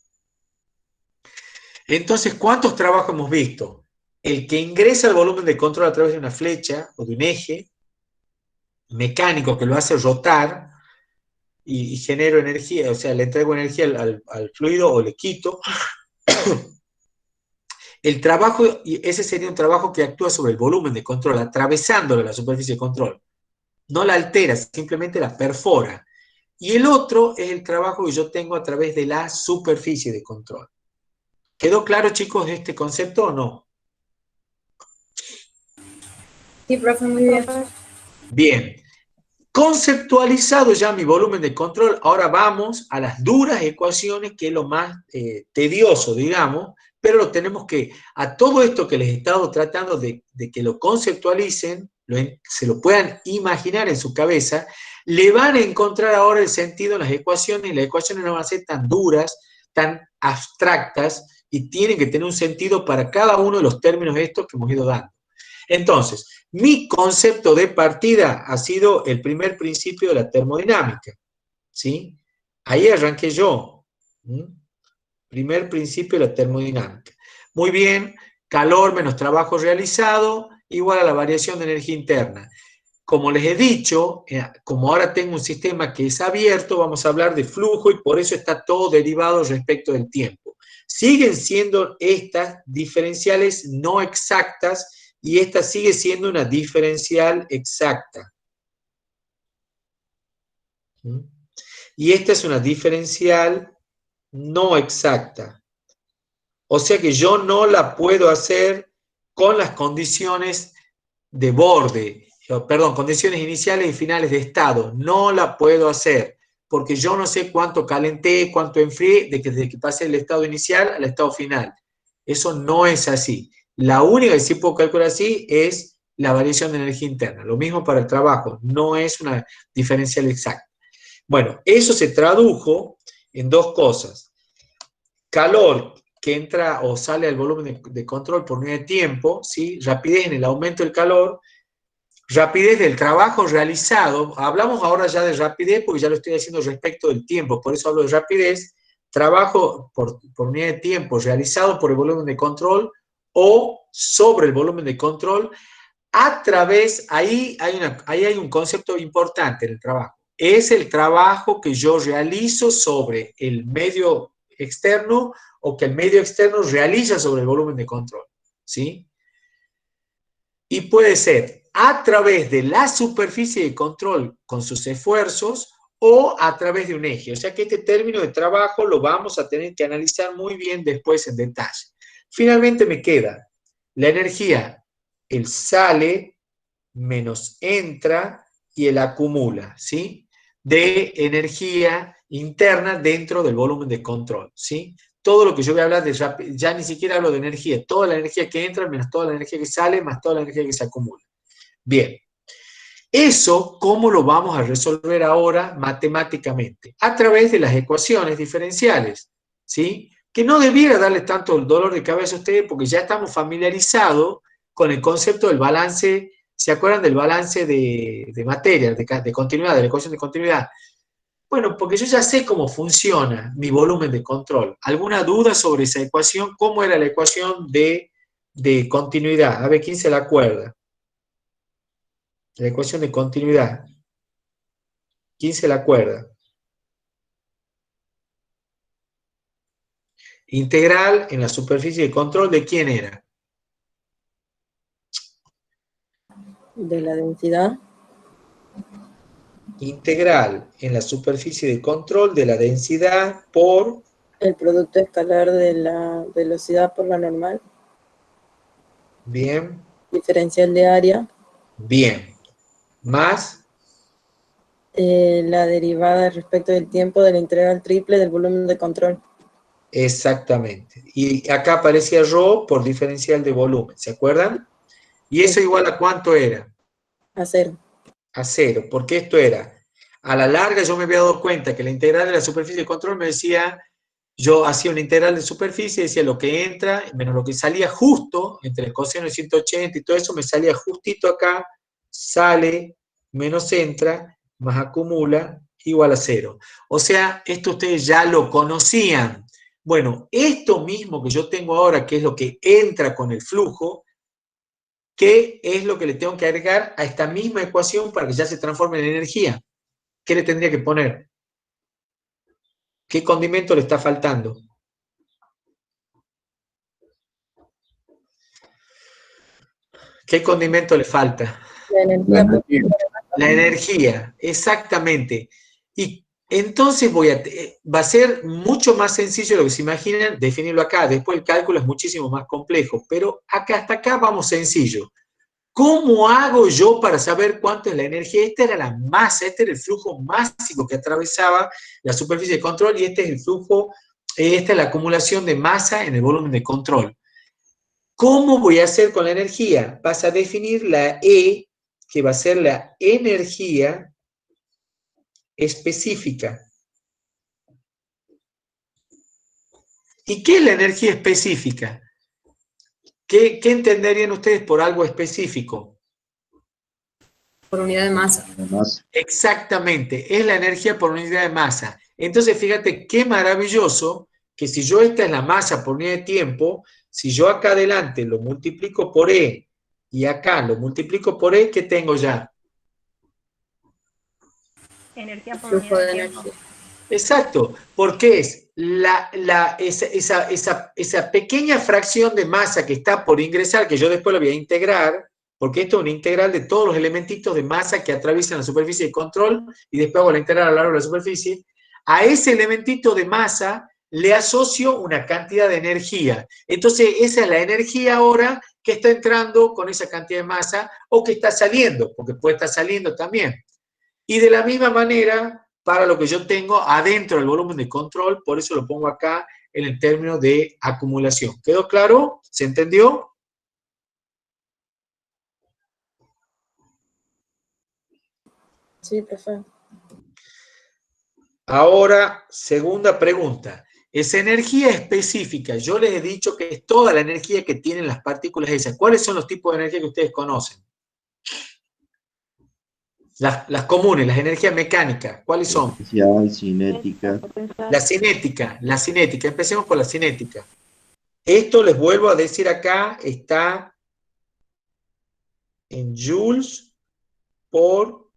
Entonces, ¿cuántos trabajos hemos visto? El que ingresa al volumen de control a través de una flecha o de un eje mecánico que lo hace rotar y genero energía, o sea, le entrego energía al fluido o le quito. El trabajo, ese sería un trabajo que actúa sobre el volumen de control, atravesándole la superficie de control. No la altera, simplemente la perfora. Y el otro es el trabajo que yo tengo a través de la superficie de control. ¿Quedó claro, chicos, este concepto o no? Sí, profe, muy bien. Bien. Conceptualizado ya mi volumen de control, ahora vamos a las duras ecuaciones, que es lo más tedioso, digamos, pero lo tenemos que, a todo esto que les he estado tratando de que lo conceptualicen, se lo puedan imaginar en su cabeza, le van a encontrar ahora el sentido en las ecuaciones, y las ecuaciones no van a ser tan duras, tan abstractas, y tienen que tener un sentido para cada uno de los términos estos que hemos ido dando. Entonces, mi concepto de partida ha sido el primer principio de la termodinámica, ¿sí? Ahí arranqué yo. Primer principio de la termodinámica. Muy bien, calor menos trabajo realizado igual a la variación de energía interna. Como les he dicho, como ahora tengo un sistema que es abierto, vamos a hablar de flujo y por eso está todo derivado respecto del tiempo. Siguen siendo estas diferenciales no exactas y esta sigue siendo una diferencial exacta. Y esta es una diferencial no exacta. O sea que yo no la puedo hacer con las condiciones de borde, perdón, condiciones iniciales y finales de estado. No la puedo hacer, porque yo no sé cuánto calenté, cuánto enfrié, desde que pasé del estado inicial al estado final. Eso no es así. La única que sí puedo calcular así es la variación de energía interna. Lo mismo para el trabajo, no es una diferencial exacta. Bueno, eso se tradujo en dos cosas. Calor que entra o sale al volumen de control por unidad de tiempo, ¿sí? Rapidez en el aumento del calor, rapidez del trabajo realizado. Hablamos ahora ya de rapidez porque ya lo estoy haciendo respecto del tiempo, por eso hablo de rapidez. Trabajo por unidad de tiempo realizado por el volumen de control o sobre el volumen de control a través, ahí hay un concepto importante en el trabajo. Es el trabajo que yo realizo sobre el medio externo o que el medio externo realiza sobre el volumen de control, ¿sí? Y puede ser a través de la superficie de control con sus esfuerzos o a través de un eje. O sea que este término de trabajo lo vamos a tener que analizar muy bien después en detalle. Finalmente me queda la energía, el sale menos entra y el acumula, ¿sí? De energía interna dentro del volumen de control, ¿sí? Todo lo que yo voy a hablar de, ya ni siquiera hablo de energía, toda la energía que entra menos toda la energía que sale más toda la energía que se acumula. Bien, eso, ¿cómo lo vamos a resolver ahora matemáticamente? A través de las ecuaciones diferenciales, ¿sí? Que no debiera darle tanto dolor de cabeza a ustedes porque ya estamos familiarizados con el concepto del balance. ¿Se acuerdan del balance de materia, de continuidad, de la ecuación de continuidad? Bueno, porque yo ya sé cómo funciona mi volumen de control. ¿Alguna duda sobre esa ecuación? ¿Cómo era la ecuación de continuidad? A ver, ¿quién se la acuerda? La ecuación de continuidad. ¿Quién se la acuerda? Integral en la superficie de control, ¿de quién era? De la densidad. Integral en la superficie de control de la densidad por... El producto escalar de la velocidad por la normal. Bien. Diferencial de área. Bien. Más... la derivada respecto del tiempo de la integral triple del volumen de control. Exactamente. Y acá aparecía ρ por diferencial de volumen, ¿se acuerdan? ¿Y eso igual a cuánto era? A cero. A cero, porque esto era, a la larga yo me había dado cuenta que la integral de la superficie de control me decía, yo hacía una integral de superficie, decía lo que entra menos lo que salía justo, entre el coseno de 180 y todo eso, me salía justito acá, sale menos entra, más acumula, igual a cero. O sea, esto ustedes ya lo conocían. Bueno, esto mismo que yo tengo ahora, que es lo que entra con el flujo, ¿qué es lo que le tengo que agregar a esta misma ecuación para que ya se transforme en energía? ¿Qué le tendría que poner? ¿Qué condimento le está faltando? ¿Qué condimento le falta? La energía. La energía, exactamente. Y entonces va a ser mucho más sencillo de lo que se imaginan definirlo acá. Después el cálculo es muchísimo más complejo, pero hasta acá vamos sencillo. ¿Cómo hago yo para saber cuánto es la energía? Esta era la masa, este era el flujo máximo que atravesaba la superficie de control y este es el flujo, esta es la acumulación de masa en el volumen de control. ¿Cómo voy a hacer con la energía? Vas a definir la E, que va a ser la energía específica. ¿Y qué es la energía específica? ¿Qué entenderían ustedes por algo específico? Por unidad de masa. Exactamente, es la energía por unidad de masa. Entonces, fíjate qué maravilloso que si yo esta es la masa por unidad de tiempo, si yo acá adelante lo multiplico por E y acá lo multiplico por E, ¿qué tengo ya? Energía por Flujo unidad de de tiempo. energía. Exacto, porque es esa pequeña fracción de masa que está por ingresar, que yo después lo voy a integrar, porque esto es una integral de todos los elementitos de masa que atraviesan la superficie de control, y después hago la integral a lo largo de la superficie. A ese elementito de masa le asocio una cantidad de energía. Entonces, esa es la energía ahora que está entrando con esa cantidad de masa, o que está saliendo, porque puede estar saliendo también. Y de la misma manera, para lo que yo tengo adentro del volumen de control, por eso lo pongo acá en el término de acumulación. ¿Quedó claro? ¿Se entendió? Sí, profe. Ahora, segunda pregunta. Esa energía específica, yo les he dicho que es toda la energía que tienen las partículas esas. ¿Cuáles son los tipos de energía que ustedes conocen? Las comunes, las energías mecánicas, ¿cuáles son? Potencial, cinética. La cinética. Empecemos por la cinética. Esto les vuelvo a decir acá, está en joules por,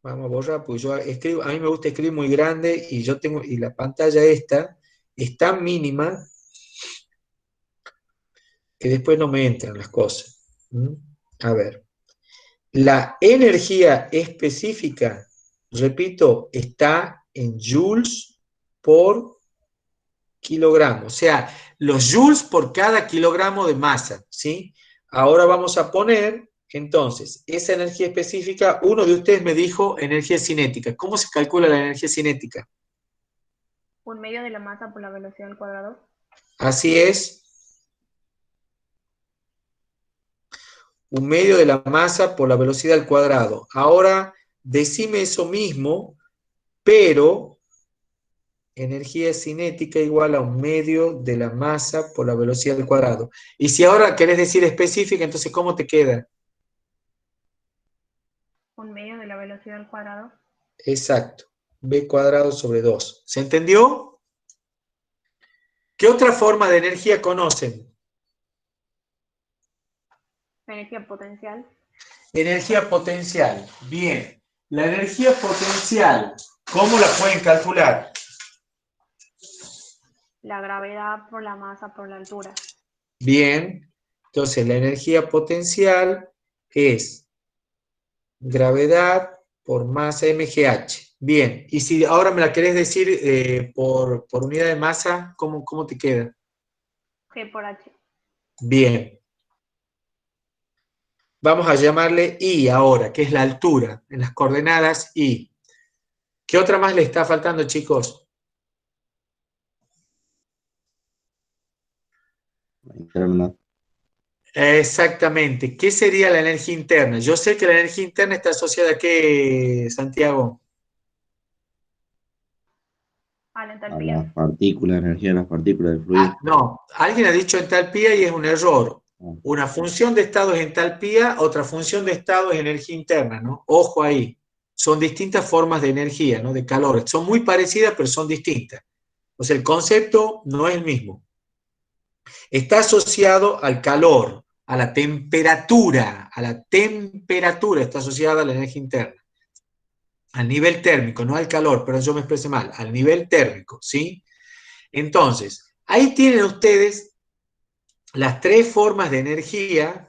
vamos a borrar, porque yo escribo, a mí me gusta escribir muy grande y yo tengo, y la pantalla esta es tan mínima que después no me entran las cosas. A ver, la energía específica, repito, está en joules por kilogramo, o sea, los joules por cada kilogramo de masa, ¿sí? Ahora vamos a poner, entonces, esa energía específica, uno de ustedes me dijo energía cinética. ¿Cómo se calcula la energía cinética? 1/2 de la masa por la velocidad al cuadrado. Así es. 1/2 de la masa por la velocidad al cuadrado. Ahora, decime eso mismo, pero energía cinética igual a 1/2 de la masa por la velocidad al cuadrado. Y si ahora querés decir específica, entonces, ¿cómo te queda? 1/2 de la velocidad al cuadrado. Exacto. B cuadrado sobre 2. ¿Se entendió? ¿Qué otra forma de energía conocen? La energía potencial. Energía potencial. Bien. La energía potencial, ¿cómo la pueden calcular? La gravedad por la masa por la altura. Bien. Entonces, la energía potencial es gravedad por masa mgh. Bien. Y si ahora me la querés decir por unidad de masa, ¿cómo te queda? G por H. Bien. Vamos a llamarle I ahora, que es la altura, en las coordenadas I. ¿Qué otra más le está faltando, chicos? Interna. Exactamente. ¿Qué sería la energía interna? Yo sé que la energía interna está asociada a qué, Santiago. A la A entalpía. las partículas, energía de las partículas del fluido. No, alguien ha dicho entalpía y es un error. Ah, Una función de estado es entalpía, otra función de estado es energía interna, ¿no? Ojo ahí. Son distintas formas de energía, ¿no? De calor. Son muy parecidas, pero son distintas. O sea, el concepto no es el mismo. Está asociado al calor, a la temperatura está asociada a la energía interna. Al nivel térmico, no al calor, pero yo me expresé mal, al nivel térmico, ¿sí? Entonces, ahí tienen ustedes las tres formas de energía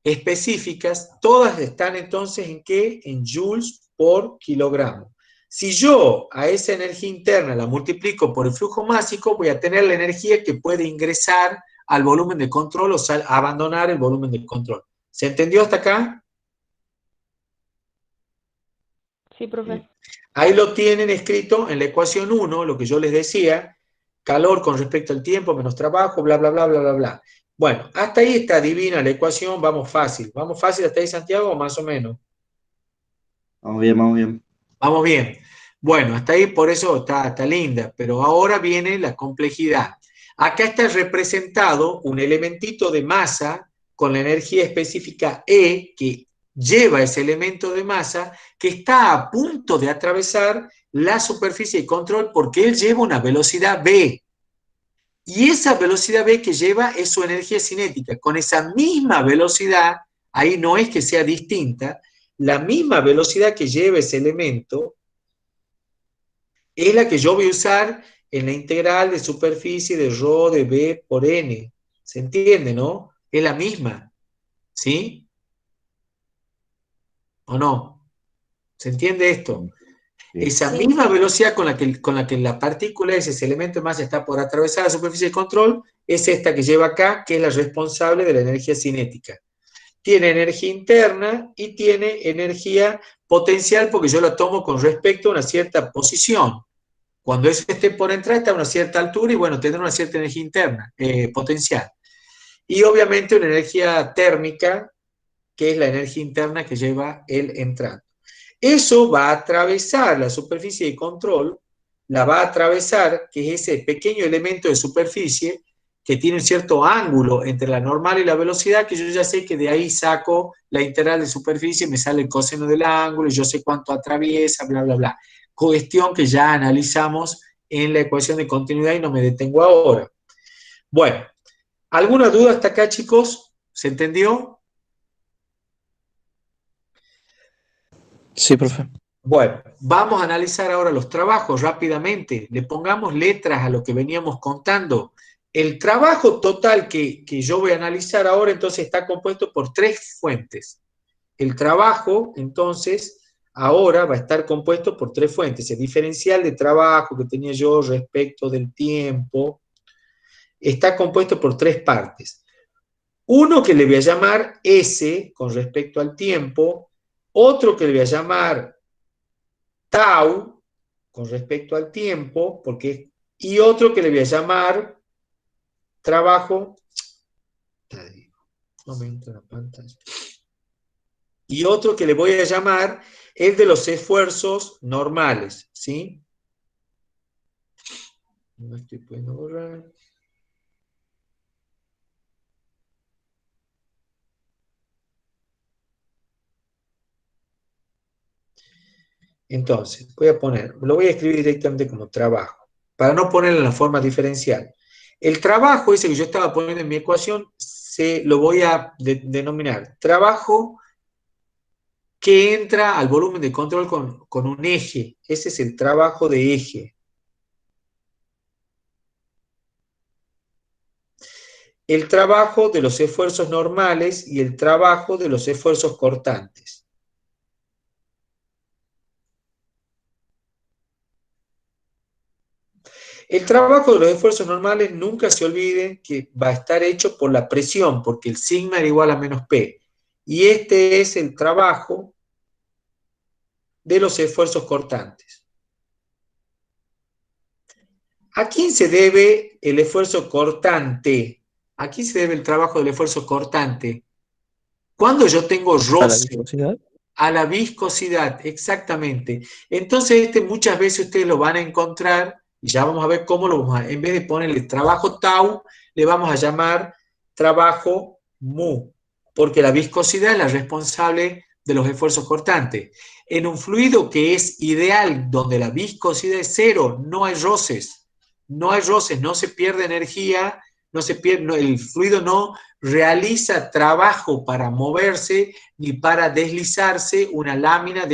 específicas, todas están entonces ¿en qué? En joules por kilogramo. Si yo a esa energía interna la multiplico por el flujo másico, voy a tener la energía que puede ingresar al volumen de control, o sea, abandonar el volumen de control. ¿Se entendió hasta acá? Sí, profe. Ahí lo tienen escrito en la ecuación 1, lo que yo les decía, calor con respecto al tiempo menos trabajo, bla, bla, bla, bla, bla, bla. Bueno, hasta ahí está divina la ecuación, vamos fácil. ¿Vamos fácil hasta ahí, Santiago, o más o menos? vamos bien, vamos bien. Vamos bien. Bueno, hasta ahí por eso está linda, pero ahora viene la complejidad. Acá está representado un elementito de masa con la energía específica E, que lleva ese elemento de masa, que está a punto de atravesar la superficie de control porque él lleva una velocidad V. Y esa velocidad V que lleva es su energía cinética. Con esa misma velocidad, ahí no es que sea distinta, la misma velocidad que lleva ese elemento es la que yo voy a usar en la integral de superficie de ρ de B por N. ¿Se entiende, no? Es la misma. ¿Sí? ¿O no? ¿Se entiende esto? Sí. Esa Sí. misma velocidad con la que la partícula, ese elemento de masa, está por atravesar la superficie de control, es esta que lleva acá, que es la responsable de la energía cinética. Tiene energía interna y tiene energía potencial porque yo la tomo con respecto a una cierta posición. Cuando eso esté por entrar, está a una cierta altura y bueno, tendrá una cierta energía interna, potencial. Y obviamente una energía térmica, que es la energía interna que lleva el entrante. Eso va a atravesar la superficie de control, la va a atravesar, que es ese pequeño elemento de superficie que tiene un cierto ángulo entre la normal y la velocidad, que yo ya sé que de ahí saco la integral de superficie, me sale el coseno del ángulo, y yo sé cuánto atraviesa, bla, bla, bla. Cuestión que ya analizamos en la ecuación de continuidad y no me detengo ahora. Bueno, ¿alguna duda hasta acá, chicos? ¿Se entendió? Sí, profe. Bueno, vamos a analizar ahora los trabajos rápidamente. Le pongamos letras a lo que veníamos contando. El trabajo total que yo voy a analizar ahora, entonces, está compuesto por 3 fuentes. El trabajo, entonces, ahora va a estar compuesto por 3 fuentes. El diferencial de trabajo que tenía yo respecto del tiempo está compuesto por 3 partes. Uno que le voy a llamar S con respecto al tiempo, otro que le voy a llamar tau con respecto al tiempo, y otro que le voy a llamar trabajo, no me entra la pantalla, y otro que le voy a llamar el de los esfuerzos normales, ¿sí? No estoy pudiendo borrar. Entonces, lo voy a escribir directamente como trabajo, para no ponerlo en la forma diferencial. El trabajo ese que yo estaba poniendo en mi ecuación, lo voy a denominar trabajo que entra al volumen de control con un eje. Ese es el trabajo de eje. El trabajo de los esfuerzos normales y el trabajo de los esfuerzos cortantes. El trabajo de los esfuerzos normales, nunca se olviden que va a estar hecho por la presión, porque el sigma era igual a menos P. Y este es el trabajo de los esfuerzos cortantes. ¿A quién se debe el esfuerzo cortante? ¿A quién se debe el trabajo del esfuerzo cortante? Cuando yo tengo ¿A la roce, viscosidad? a la viscosidad, exactamente. Entonces muchas veces ustedes lo van a encontrar, y ya vamos a ver cómo lo vamos a, en vez de ponerle trabajo tau, le vamos a llamar trabajo mu, porque la viscosidad es la responsable de los esfuerzos cortantes. En un fluido que es ideal, donde la viscosidad es 0, no hay roces, no se pierde energía, el fluido no realiza trabajo para moverse ni para deslizarse una lámina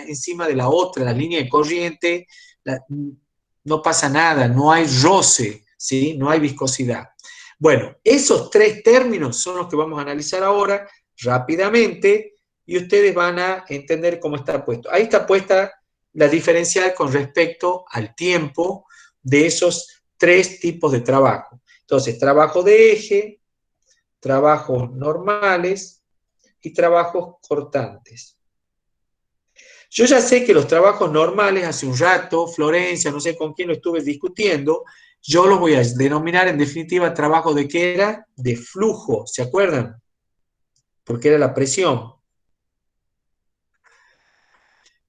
encima de la otra, la línea de corriente, no pasa nada, no hay roce, ¿sí? No hay viscosidad. Bueno, esos 3 términos son los que vamos a analizar ahora rápidamente y ustedes van a entender cómo está puesto. Ahí está puesta la diferencial con respecto al tiempo de esos 3 tipos de trabajo. Entonces, trabajo de eje, trabajos normales y trabajos cortantes. Yo ya sé que los trabajos normales, hace un rato, Florencia, no sé con quién lo estuve discutiendo, yo los voy a denominar en definitiva trabajo de ¿qué era? De flujo, ¿se acuerdan? Porque era la presión.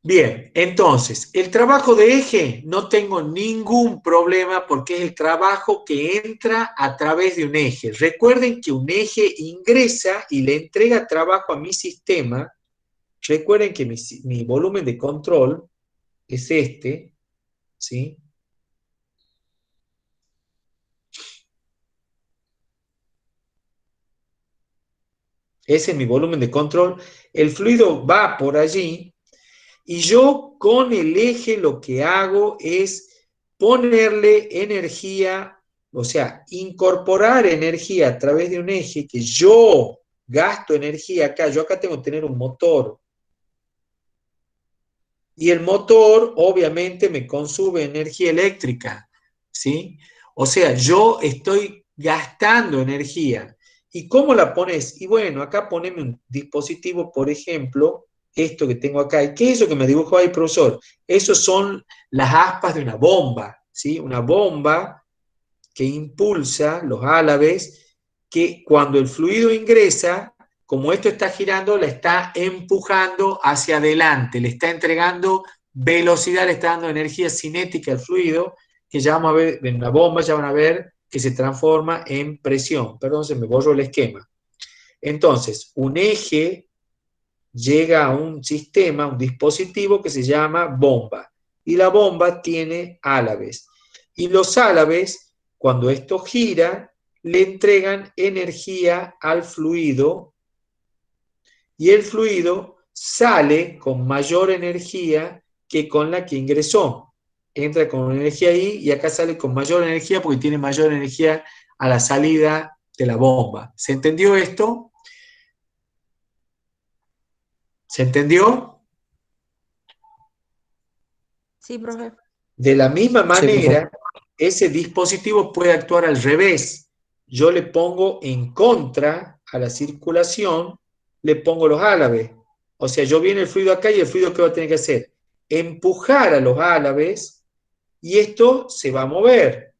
Bien, entonces, el trabajo de eje no tengo ningún problema porque es el trabajo que entra a través de un eje. Recuerden que un eje ingresa y le entrega trabajo a mi sistema. Recuerden que mi volumen de control es este, ¿sí? Ese es mi volumen de control. El fluido va por allí y yo con el eje lo que hago es ponerle energía, o sea, incorporar energía a través de un eje que yo gasto energía acá. Yo acá tengo que tener un motor. Y el motor obviamente me consume energía eléctrica, ¿sí? O sea, yo estoy gastando energía. ¿Y cómo la pones? Y bueno, acá poneme un dispositivo, por ejemplo, esto que tengo acá. ¿Y qué es eso que me dibujó ahí, profesor? Esos son las aspas de una bomba, ¿sí? Una bomba que impulsa los álabes, que cuando el fluido ingresa, como esto está girando, la está empujando hacia adelante, le está entregando velocidad, le está dando energía cinética al fluido, que ya vamos a ver en la bomba, ya van a ver que se transforma en presión. Perdón, se me borró el esquema. Entonces, un eje llega a un sistema, un dispositivo que se llama bomba. Y la bomba tiene álabes. Y los álabes, cuando esto gira, le entregan energía al fluido. Y el fluido sale con mayor energía que con la que ingresó. Entra con energía ahí y acá sale con mayor energía porque tiene mayor energía a la salida de la bomba. ¿Se entendió esto? ¿Se entendió? Sí, profe. De la misma Sí, profe. manera, ese dispositivo puede actuar al revés. Yo le pongo en contra a la circulación, le pongo los álabes. O sea, yo viene el fluido acá y el fluido ¿qué va a tener que hacer? Empujar a los álabes y esto se va a mover.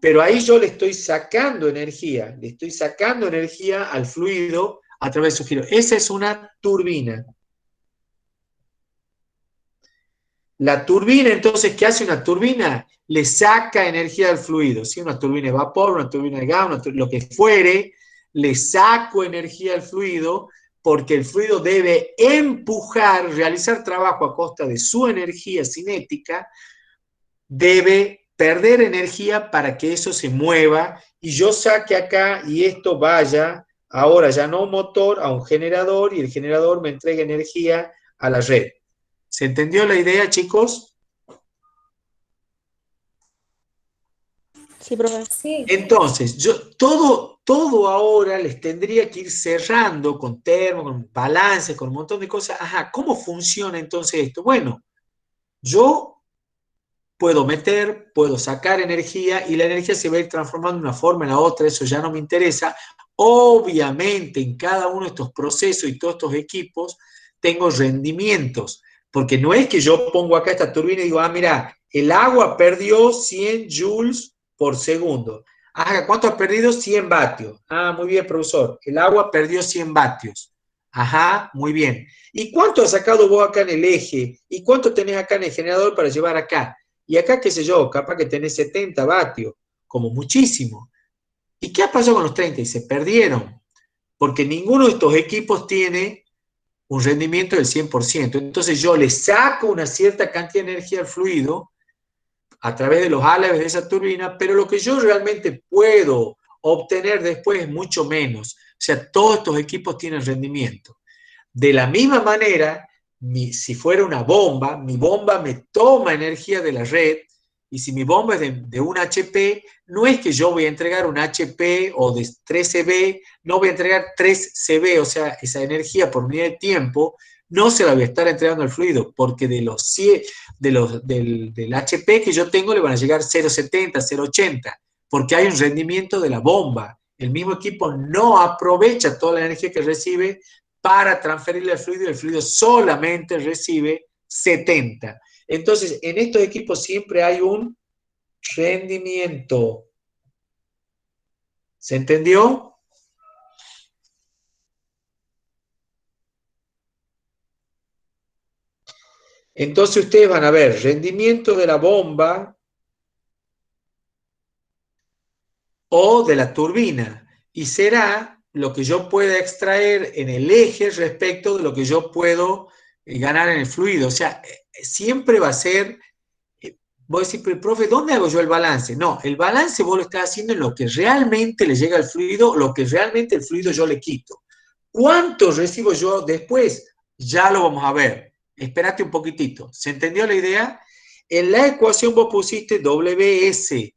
Pero ahí yo le estoy sacando energía al fluido a través de su giro. Esa es una turbina. La turbina, entonces, ¿qué hace una turbina? Le saca energía al fluido, ¿sí? Una turbina de vapor, una turbina de gas, lo que fuere, le saco energía al fluido porque el fluido debe empujar, realizar trabajo a costa de su energía cinética, debe perder energía para que eso se mueva y yo saque acá y esto vaya, ahora ya no a un motor, a un generador y el generador me entrega energía a la red. ¿Se entendió la idea, chicos? Sí, profe. Sí. Entonces, yo todo ahora les tendría que ir cerrando con termos, con balances, con un montón de cosas. Ajá, ¿cómo funciona entonces esto? Bueno, yo puedo meter, puedo sacar energía y la energía se va a ir transformando de una forma en la otra, eso ya no me interesa. Obviamente, en cada uno de estos procesos y todos estos equipos tengo rendimientos, porque no es que yo pongo acá esta turbina y digo, ah, mira, el agua perdió 100 joules por segundo. Ah, ¿cuánto has perdido? 100 vatios. Ah, muy bien, profesor. El agua perdió 100 vatios. Ajá, muy bien. ¿Y cuánto has sacado vos acá en el eje? ¿Y cuánto tenés acá en el generador para llevar acá? Y acá, qué sé yo, capaz que tenés 70 vatios, como muchísimo. ¿Y qué ha pasado con los 30? Y se perdieron, porque ninguno de estos equipos tiene un rendimiento del 100%. Entonces yo le saco una cierta cantidad de energía al fluido a través de los álabes de esa turbina, pero lo que yo realmente puedo obtener después es mucho menos. O sea, todos estos equipos tienen rendimiento. De la misma manera, si fuera una bomba, mi bomba me toma energía de la red, y si mi bomba es de 1 HP, no es que yo voy a entregar un HP o de 3 CB, no voy a entregar 3 CB, o sea, esa energía por unidad de tiempo, no se la voy a estar entregando al fluido, porque del HP que yo tengo le van a llegar 0,70, 0,80, porque hay un rendimiento de la bomba. El mismo equipo no aprovecha toda la energía que recibe para transferirle al fluido, el fluido solamente recibe 70. Entonces, en estos equipos siempre hay un rendimiento. ¿Se entendió? Entonces ustedes van a ver rendimiento de la bomba o de la turbina, y será lo que yo pueda extraer en el eje respecto de lo que yo puedo ganar en el fluido. O sea, siempre va a ser, vos decís, pero profe, ¿dónde hago yo el balance? No, el balance vos lo estás haciendo en lo que realmente le llega al fluido, lo que realmente el fluido yo le quito. ¿Cuánto recibo yo después? Ya lo vamos a ver. Espérate un poquitito. ¿Se entendió la idea? En la ecuación vos pusiste WS.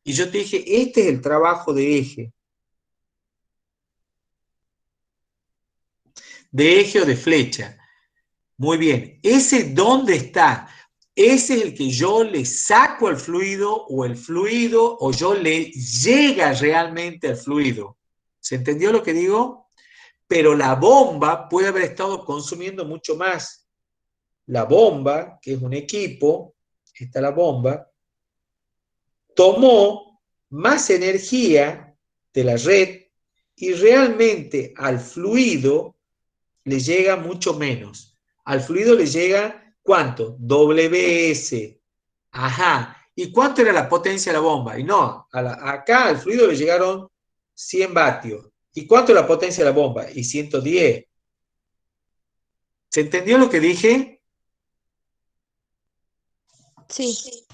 Y yo te dije, este es el trabajo de eje. De eje o de flecha. Muy bien. ¿Ese dónde está? Ese es el que yo le saco al fluido, o yo le llega realmente al fluido. ¿Se entendió lo que digo? Pero la bomba puede haber estado consumiendo mucho más. La bomba, que es un equipo, esta es la bomba, tomó más energía de la red y realmente al fluido le llega mucho menos. Al fluido le llega, ¿cuánto? WS. Ajá. ¿Y cuánto era la potencia de la bomba? Y no, acá al fluido le llegaron 100 vatios. ¿Y cuánto es la potencia de la bomba? Y 110. ¿Se entendió lo que dije? Sí.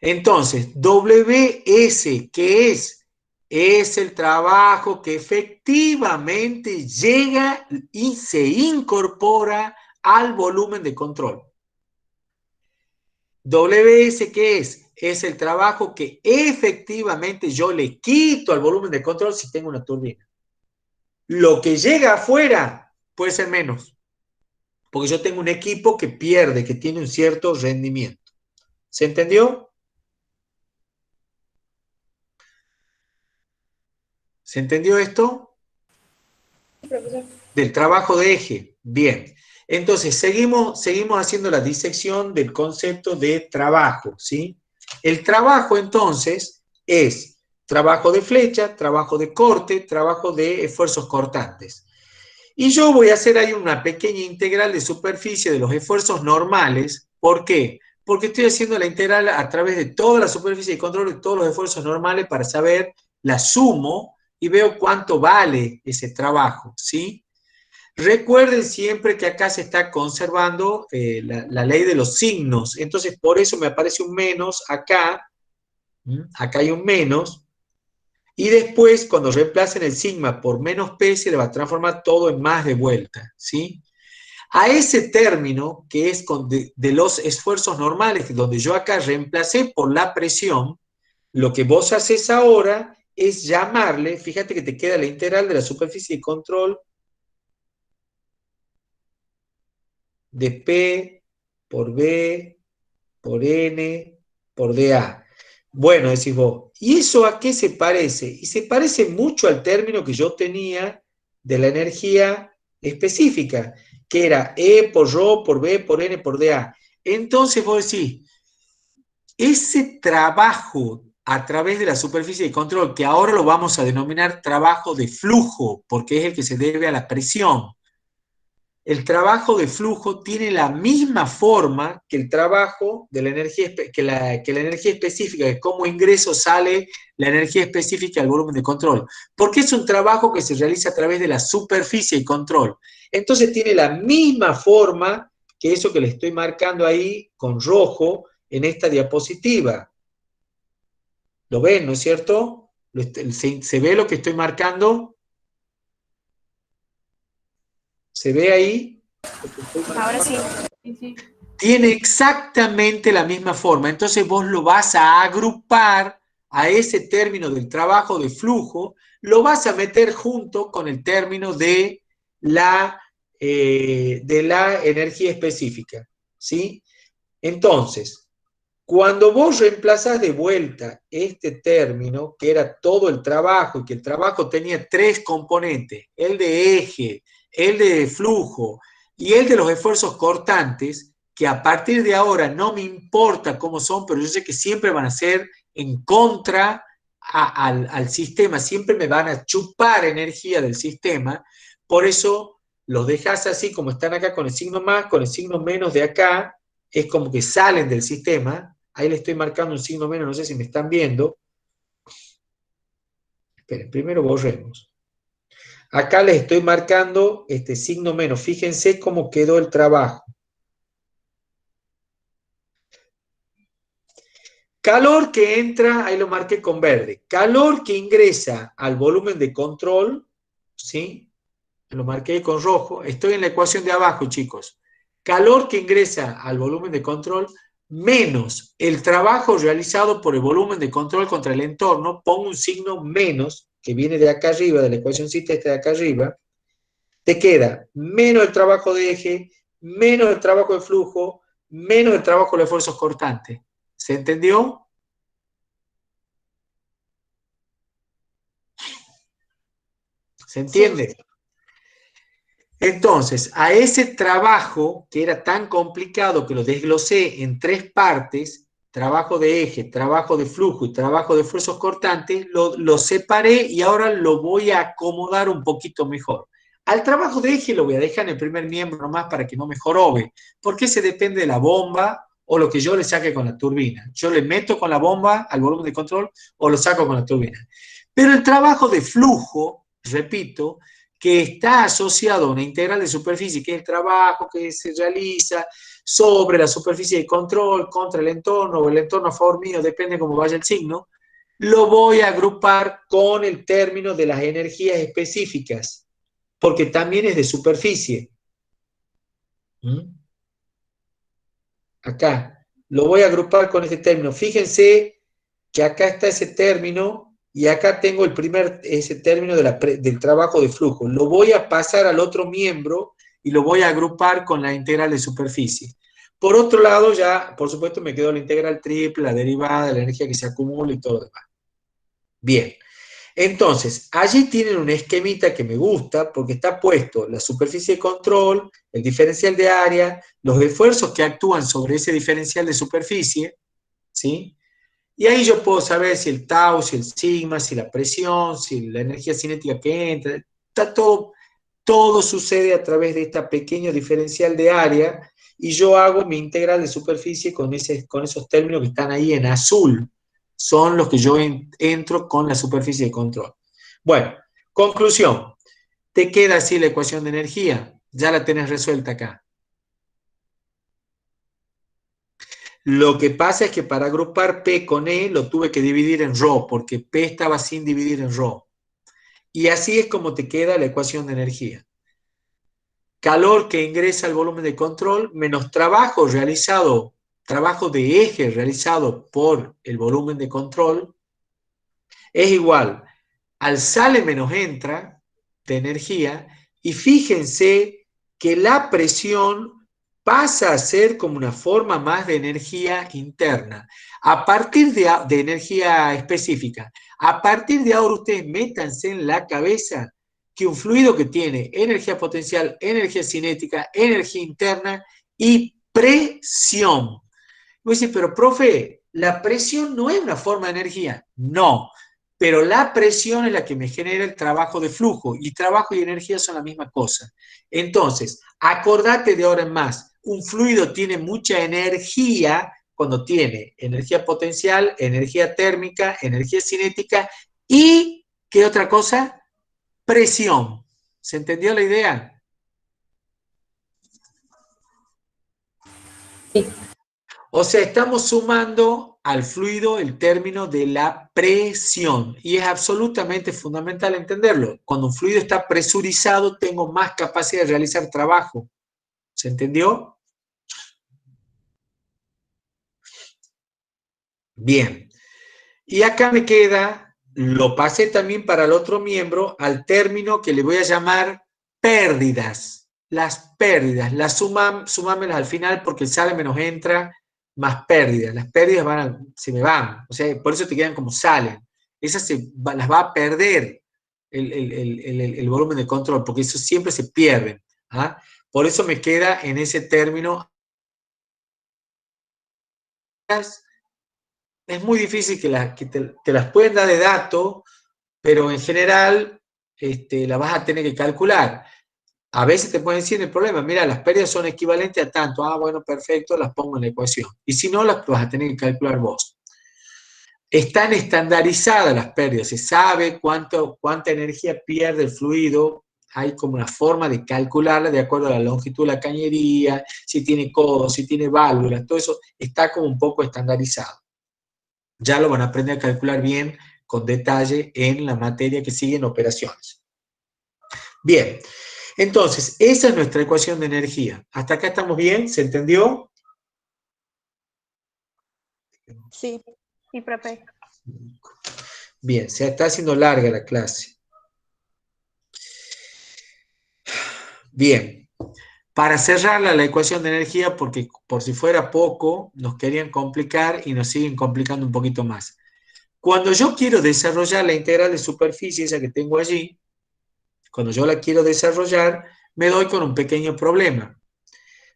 Entonces, WS, ¿qué es? Es el trabajo que efectivamente llega y se incorpora al volumen de control. WS, ¿qué es? Es el trabajo que efectivamente yo le quito al volumen de control si tengo una turbina. Lo que llega afuera puede ser menos, porque yo tengo un equipo que pierde, que tiene un cierto rendimiento. ¿Se entendió? ¿Se entendió esto? Sí, profesor. Del trabajo de eje. Bien. Entonces, seguimos haciendo la disección del concepto de trabajo, ¿sí? El trabajo, entonces, es trabajo de flecha, trabajo de corte, trabajo de esfuerzos cortantes. Y yo voy a hacer ahí una pequeña integral de superficie de los esfuerzos normales. ¿Por qué? Porque estoy haciendo la integral a través de toda la superficie de control de todos los esfuerzos normales para saber, la sumo y veo cuánto vale ese trabajo, ¿sí? Recuerden siempre que acá se está conservando la ley de los signos, entonces por eso me aparece un menos acá, acá hay un menos, y después cuando reemplacen el sigma por menos P se le va a transformar todo en más de vuelta, ¿sí? A ese término, que es de los esfuerzos normales, donde yo acá reemplacé por la presión, lo que vos haces ahora es llamarle, fíjate que te queda la integral de la superficie de control de P por B por N por DA. Bueno, decís vos, ¿y eso a qué se parece? Y se parece mucho al término que yo tenía de la energía específica, que era E por ρ por B por N por DA. Entonces vos decís, ese trabajo a través de la superficie de control, que ahora lo vamos a denominar trabajo de flujo, porque es el que se debe a la presión, el trabajo de flujo tiene la misma forma que el trabajo de la energía, que la energía específica, de cómo ingreso sale la energía específica al volumen de control, porque es un trabajo que se realiza a través de la superficie de control. Entonces tiene la misma forma que eso que le estoy marcando ahí con rojo en esta diapositiva. ¿Lo ven, no es cierto? ¿Se ve lo que estoy marcando? ¿Se ve ahí? Ahora sí. Sí, sí. Tiene exactamente la misma forma. Entonces vos lo vas a agrupar a ese término del trabajo de flujo, lo vas a meter junto con el término de la energía específica, ¿sí? Entonces, cuando vos reemplazás de vuelta este término, que era todo el trabajo, y que el trabajo tenía tres componentes, el de eje, el de flujo y el de los esfuerzos cortantes, que a partir de ahora no me importa cómo son, pero yo sé que siempre van a ser en contra al sistema, siempre me van a chupar energía del sistema, por eso los dejas así como están acá con el signo más, con el signo menos de acá, es como que salen del sistema. Ahí le estoy marcando un signo menos, no sé si me están viendo. Esperen, primero borremos. Acá les estoy marcando este signo menos. Fíjense cómo quedó el trabajo. Calor que entra, ahí lo marqué con verde. Calor que ingresa al volumen de control, ¿sí? Lo marqué con rojo. Estoy en la ecuación de abajo, chicos. Calor que ingresa al volumen de control menos el trabajo realizado por el volumen de control contra el entorno, pongo un signo menos, que viene de acá arriba, de la ecuacióncita esta de acá arriba, te queda menos el trabajo de eje, menos el trabajo de flujo, menos el trabajo de los esfuerzos cortantes. ¿Se entendió? ¿Se entiende? Sí. Entonces, a ese trabajo, que era tan complicado que lo desglosé en tres partes, trabajo de eje, trabajo de flujo y trabajo de esfuerzos cortantes, lo separé y ahora lo voy a acomodar un poquito mejor. Al trabajo de eje lo voy a dejar en el primer miembro nomás para que no me jorobe, porque ese depende de la bomba o lo que yo le saque con la turbina. Yo le meto con la bomba al volumen de control o lo saco con la turbina. Pero el trabajo de flujo, repito, que está asociado a una integral de superficie, que es el trabajo que se realiza sobre la superficie de control, contra el entorno, o el entorno a favor mío, depende cómo vaya el signo, lo voy a agrupar con el término de las energías específicas, porque también es de superficie. Acá, lo voy a agrupar con este término. Fíjense que acá está ese término, y acá tengo ese término del trabajo de flujo. Lo voy a pasar al otro miembro y lo voy a agrupar con la integral de superficie. Por otro lado, ya, por supuesto, me quedó la integral triple, la derivada, la energía que se acumula y todo lo demás. Bien. Entonces, allí tienen un esquemita que me gusta porque está puesto la superficie de control, el diferencial de área, los esfuerzos que actúan sobre ese diferencial de superficie, ¿sí? Y ahí yo puedo saber si el tau, si el sigma, si la presión, si la energía cinética que entra, está todo sucede a través de este pequeño diferencial de área y yo hago mi integral de superficie con esos términos que están ahí en azul. Son los que yo entro con la superficie de control. Bueno, conclusión. Te queda así la ecuación de energía. Ya la tenés resuelta acá. Lo que pasa es que para agrupar P con E lo tuve que dividir en ρ, porque P estaba sin dividir en ρ. Y así es como te queda la ecuación de energía. Calor que ingresa al volumen de control menos trabajo de eje realizado por el volumen de control es igual al sale menos entra de energía, y fíjense que la presión pasa a ser como una forma más de energía interna, a partir de energía específica. A partir de ahora ustedes métanse en la cabeza que un fluido que tiene energía potencial, energía cinética, energía interna y presión. Vos decís, pero profe, la presión no es una forma de energía. No, pero la presión es la que me genera el trabajo de flujo, y trabajo y energía son la misma cosa. Entonces, acordate de ahora en más, un fluido tiene mucha energía cuando tiene energía potencial, energía térmica, energía cinética y, ¿qué otra cosa? Presión. ¿Se entendió la idea? Sí. O sea, estamos sumando al fluido el término de la presión, y es absolutamente fundamental entenderlo. Cuando un fluido está presurizado, tengo más capacidad de realizar trabajo. ¿Se entendió? Bien. Y acá me queda, lo pasé también para el otro miembro, al término que le voy a llamar pérdidas. Las pérdidas, sumámelas al final porque sale menos entra, más pérdidas. Las pérdidas se me van, o sea, por eso te quedan como salen. Esas las va a perder el volumen de control, porque eso siempre se pierden. ¿Ah? Por eso me queda en ese término. Es muy difícil que te las pueden dar de dato, pero en general la vas a tener que calcular. A veces te pueden decir el problema, mira, las pérdidas son equivalentes a tanto. Ah, bueno, perfecto, las pongo en la ecuación. Y si no, las vas a tener que calcular vos. Están estandarizadas las pérdidas, se sabe cuánta energía pierde el fluido. Hay como una forma de calcularla de acuerdo a la longitud de la cañería, si tiene codos, si tiene válvulas, todo eso está como un poco estandarizado. Ya lo van a aprender a calcular bien, con detalle, en la materia que sigue en operaciones. Bien, entonces, esa es nuestra ecuación de energía. ¿Hasta acá estamos bien? ¿Se entendió? Sí. Sí, profe. Bien, se está haciendo larga la clase. Bien, para cerrarla la ecuación de energía, porque por si fuera poco, nos querían complicar y nos siguen complicando un poquito más. Cuando yo quiero desarrollar la integral de superficie, esa que tengo allí, cuando yo la quiero desarrollar, me doy con un pequeño problema.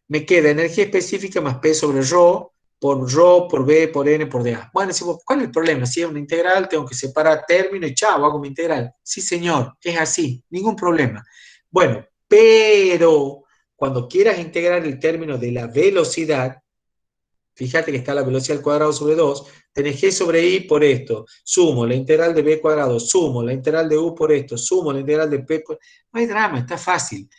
Me queda energía específica más P sobre ρ, por ρ, por b, por n, por dA. Bueno, decimos, ¿cuál es el problema? Si es una integral, tengo que separar término y chao, hago mi integral. Sí, señor, es así, ningún problema. Bueno, pero cuando quieras integrar el término de la velocidad, fíjate que está la velocidad al cuadrado sobre 2, tenés g sobre i por esto, sumo la integral de b cuadrado, sumo la integral de u por esto, sumo la integral de p por... No hay drama, está fácil.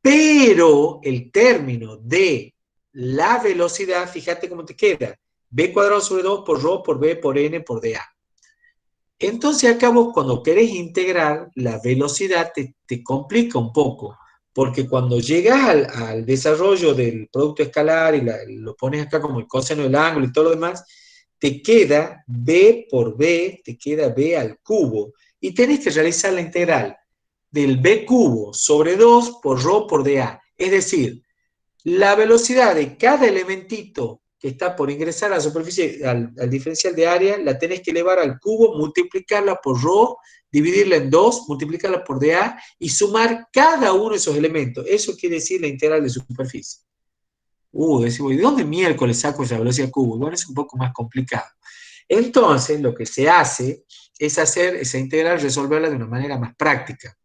Pero el término de la velocidad, fíjate cómo te queda. B cuadrado sobre 2 por ρ, por b, por n, por dA. Entonces acá vos cuando querés integrar la velocidad te complica un poco, porque cuando llegas al desarrollo del producto escalar y lo pones acá como el coseno del ángulo y todo lo demás, te queda b por b, te queda b al cubo, y tenés que realizar la integral del b cubo sobre 2 por ρ por dA. Es decir, la velocidad de cada elementito que está por ingresar a la superficie, al diferencial de área, la tenés que elevar al cubo, multiplicarla por ρ, dividirla en 2, multiplicarla por dA y sumar cada uno de esos elementos. Eso quiere decir la integral de superficie. Decimos, ¿de dónde miércoles saco esa velocidad al cubo? Bueno, es un poco más complicado. Entonces, lo que se hace es hacer esa integral, resolverla de una manera más práctica.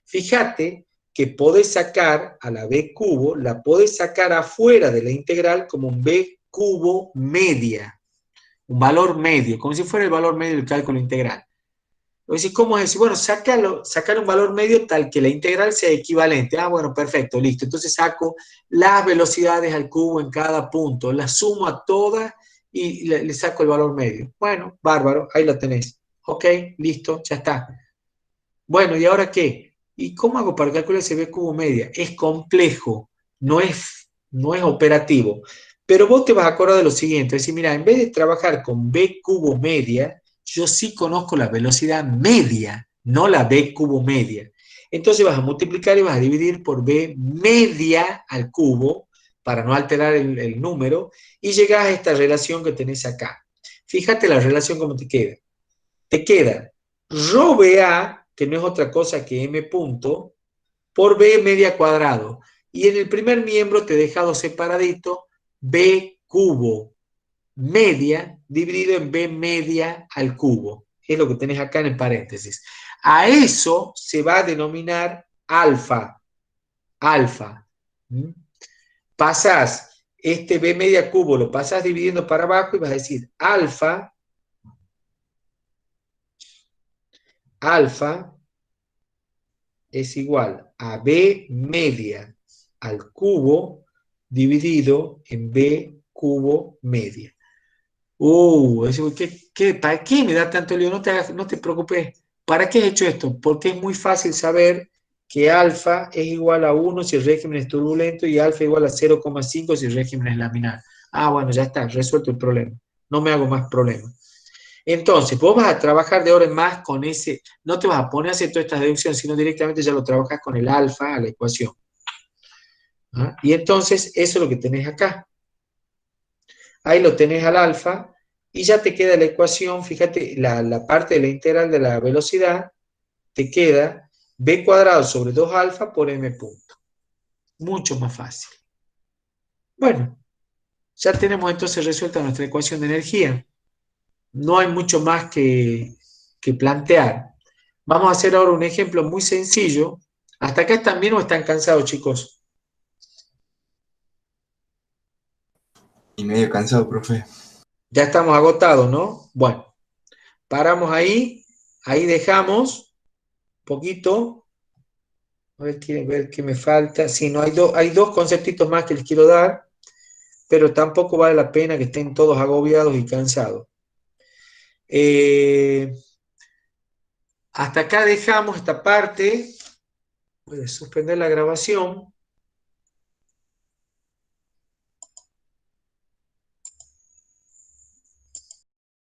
Fíjate que podés sacar a la b cubo, la podés sacar afuera de la integral como un b cubo media, un valor medio, como si fuera el valor medio del cálculo integral. Entonces, ¿cómo es decir? Bueno, sacar un valor medio tal que la integral sea equivalente. Ah, bueno, perfecto, listo. Entonces saco las velocidades al cubo en cada punto, las sumo a todas y le saco el valor medio. Bueno, bárbaro, ahí lo tenés. Ok, listo, ya está. Bueno, ¿y ahora qué? ¿Y cómo hago para calcular ese b cubo media? Es complejo, no es operativo. Pero vos te vas a acordar de lo siguiente, es decir, mira, en vez de trabajar con b cubo media, yo sí conozco la velocidad media, no la b cubo media. Entonces vas a multiplicar y vas a dividir por b media al cubo, para no alterar el número, y llegás a esta relación que tenés acá. Fíjate la relación cómo te queda. Te queda ρBA, que no es otra cosa que m punto, por b media cuadrado. Y en el primer miembro te he dejado separadito b cubo media dividido en b media al cubo. Es lo que tenés acá en el paréntesis. A eso se va a denominar alfa. Alfa. Pasás este b media cubo, lo pasás dividiendo para abajo y vas a decir alfa es igual a b media al cubo dividido en b cubo media. ¿Para qué me da tanto lío? No te preocupes. ¿Para qué he hecho esto? Porque es muy fácil saber que alfa es igual a 1 si el régimen es turbulento y alfa es igual a 0,5 si el régimen es laminar. Ah, bueno, ya está, resuelto el problema. No me hago más problemas. Entonces, vos vas a trabajar de ahora en más con ese, no te vas a poner a hacer todas estas deducciones, sino directamente ya lo trabajas con el alfa a la ecuación. ¿Ah? Y entonces, eso es lo que tenés acá. Ahí lo tenés al alfa, y ya te queda la ecuación, fíjate, la parte de la integral de la velocidad, te queda b cuadrado sobre 2 alfa por m punto. Mucho más fácil. Bueno, ya tenemos entonces resuelta nuestra ecuación de energía. No hay mucho más que plantear. Vamos a hacer ahora un ejemplo muy sencillo. ¿Hasta acá están bien o están cansados, chicos? Y medio cansado, profe. Ya estamos agotados, ¿no? Bueno, paramos ahí dejamos un poquito. A ver, quiero ver qué me falta. Sí, no, hay dos conceptitos más que les quiero dar, pero tampoco vale la pena que estén todos agobiados y cansados. Hasta acá dejamos esta parte. Voy a suspender la grabación.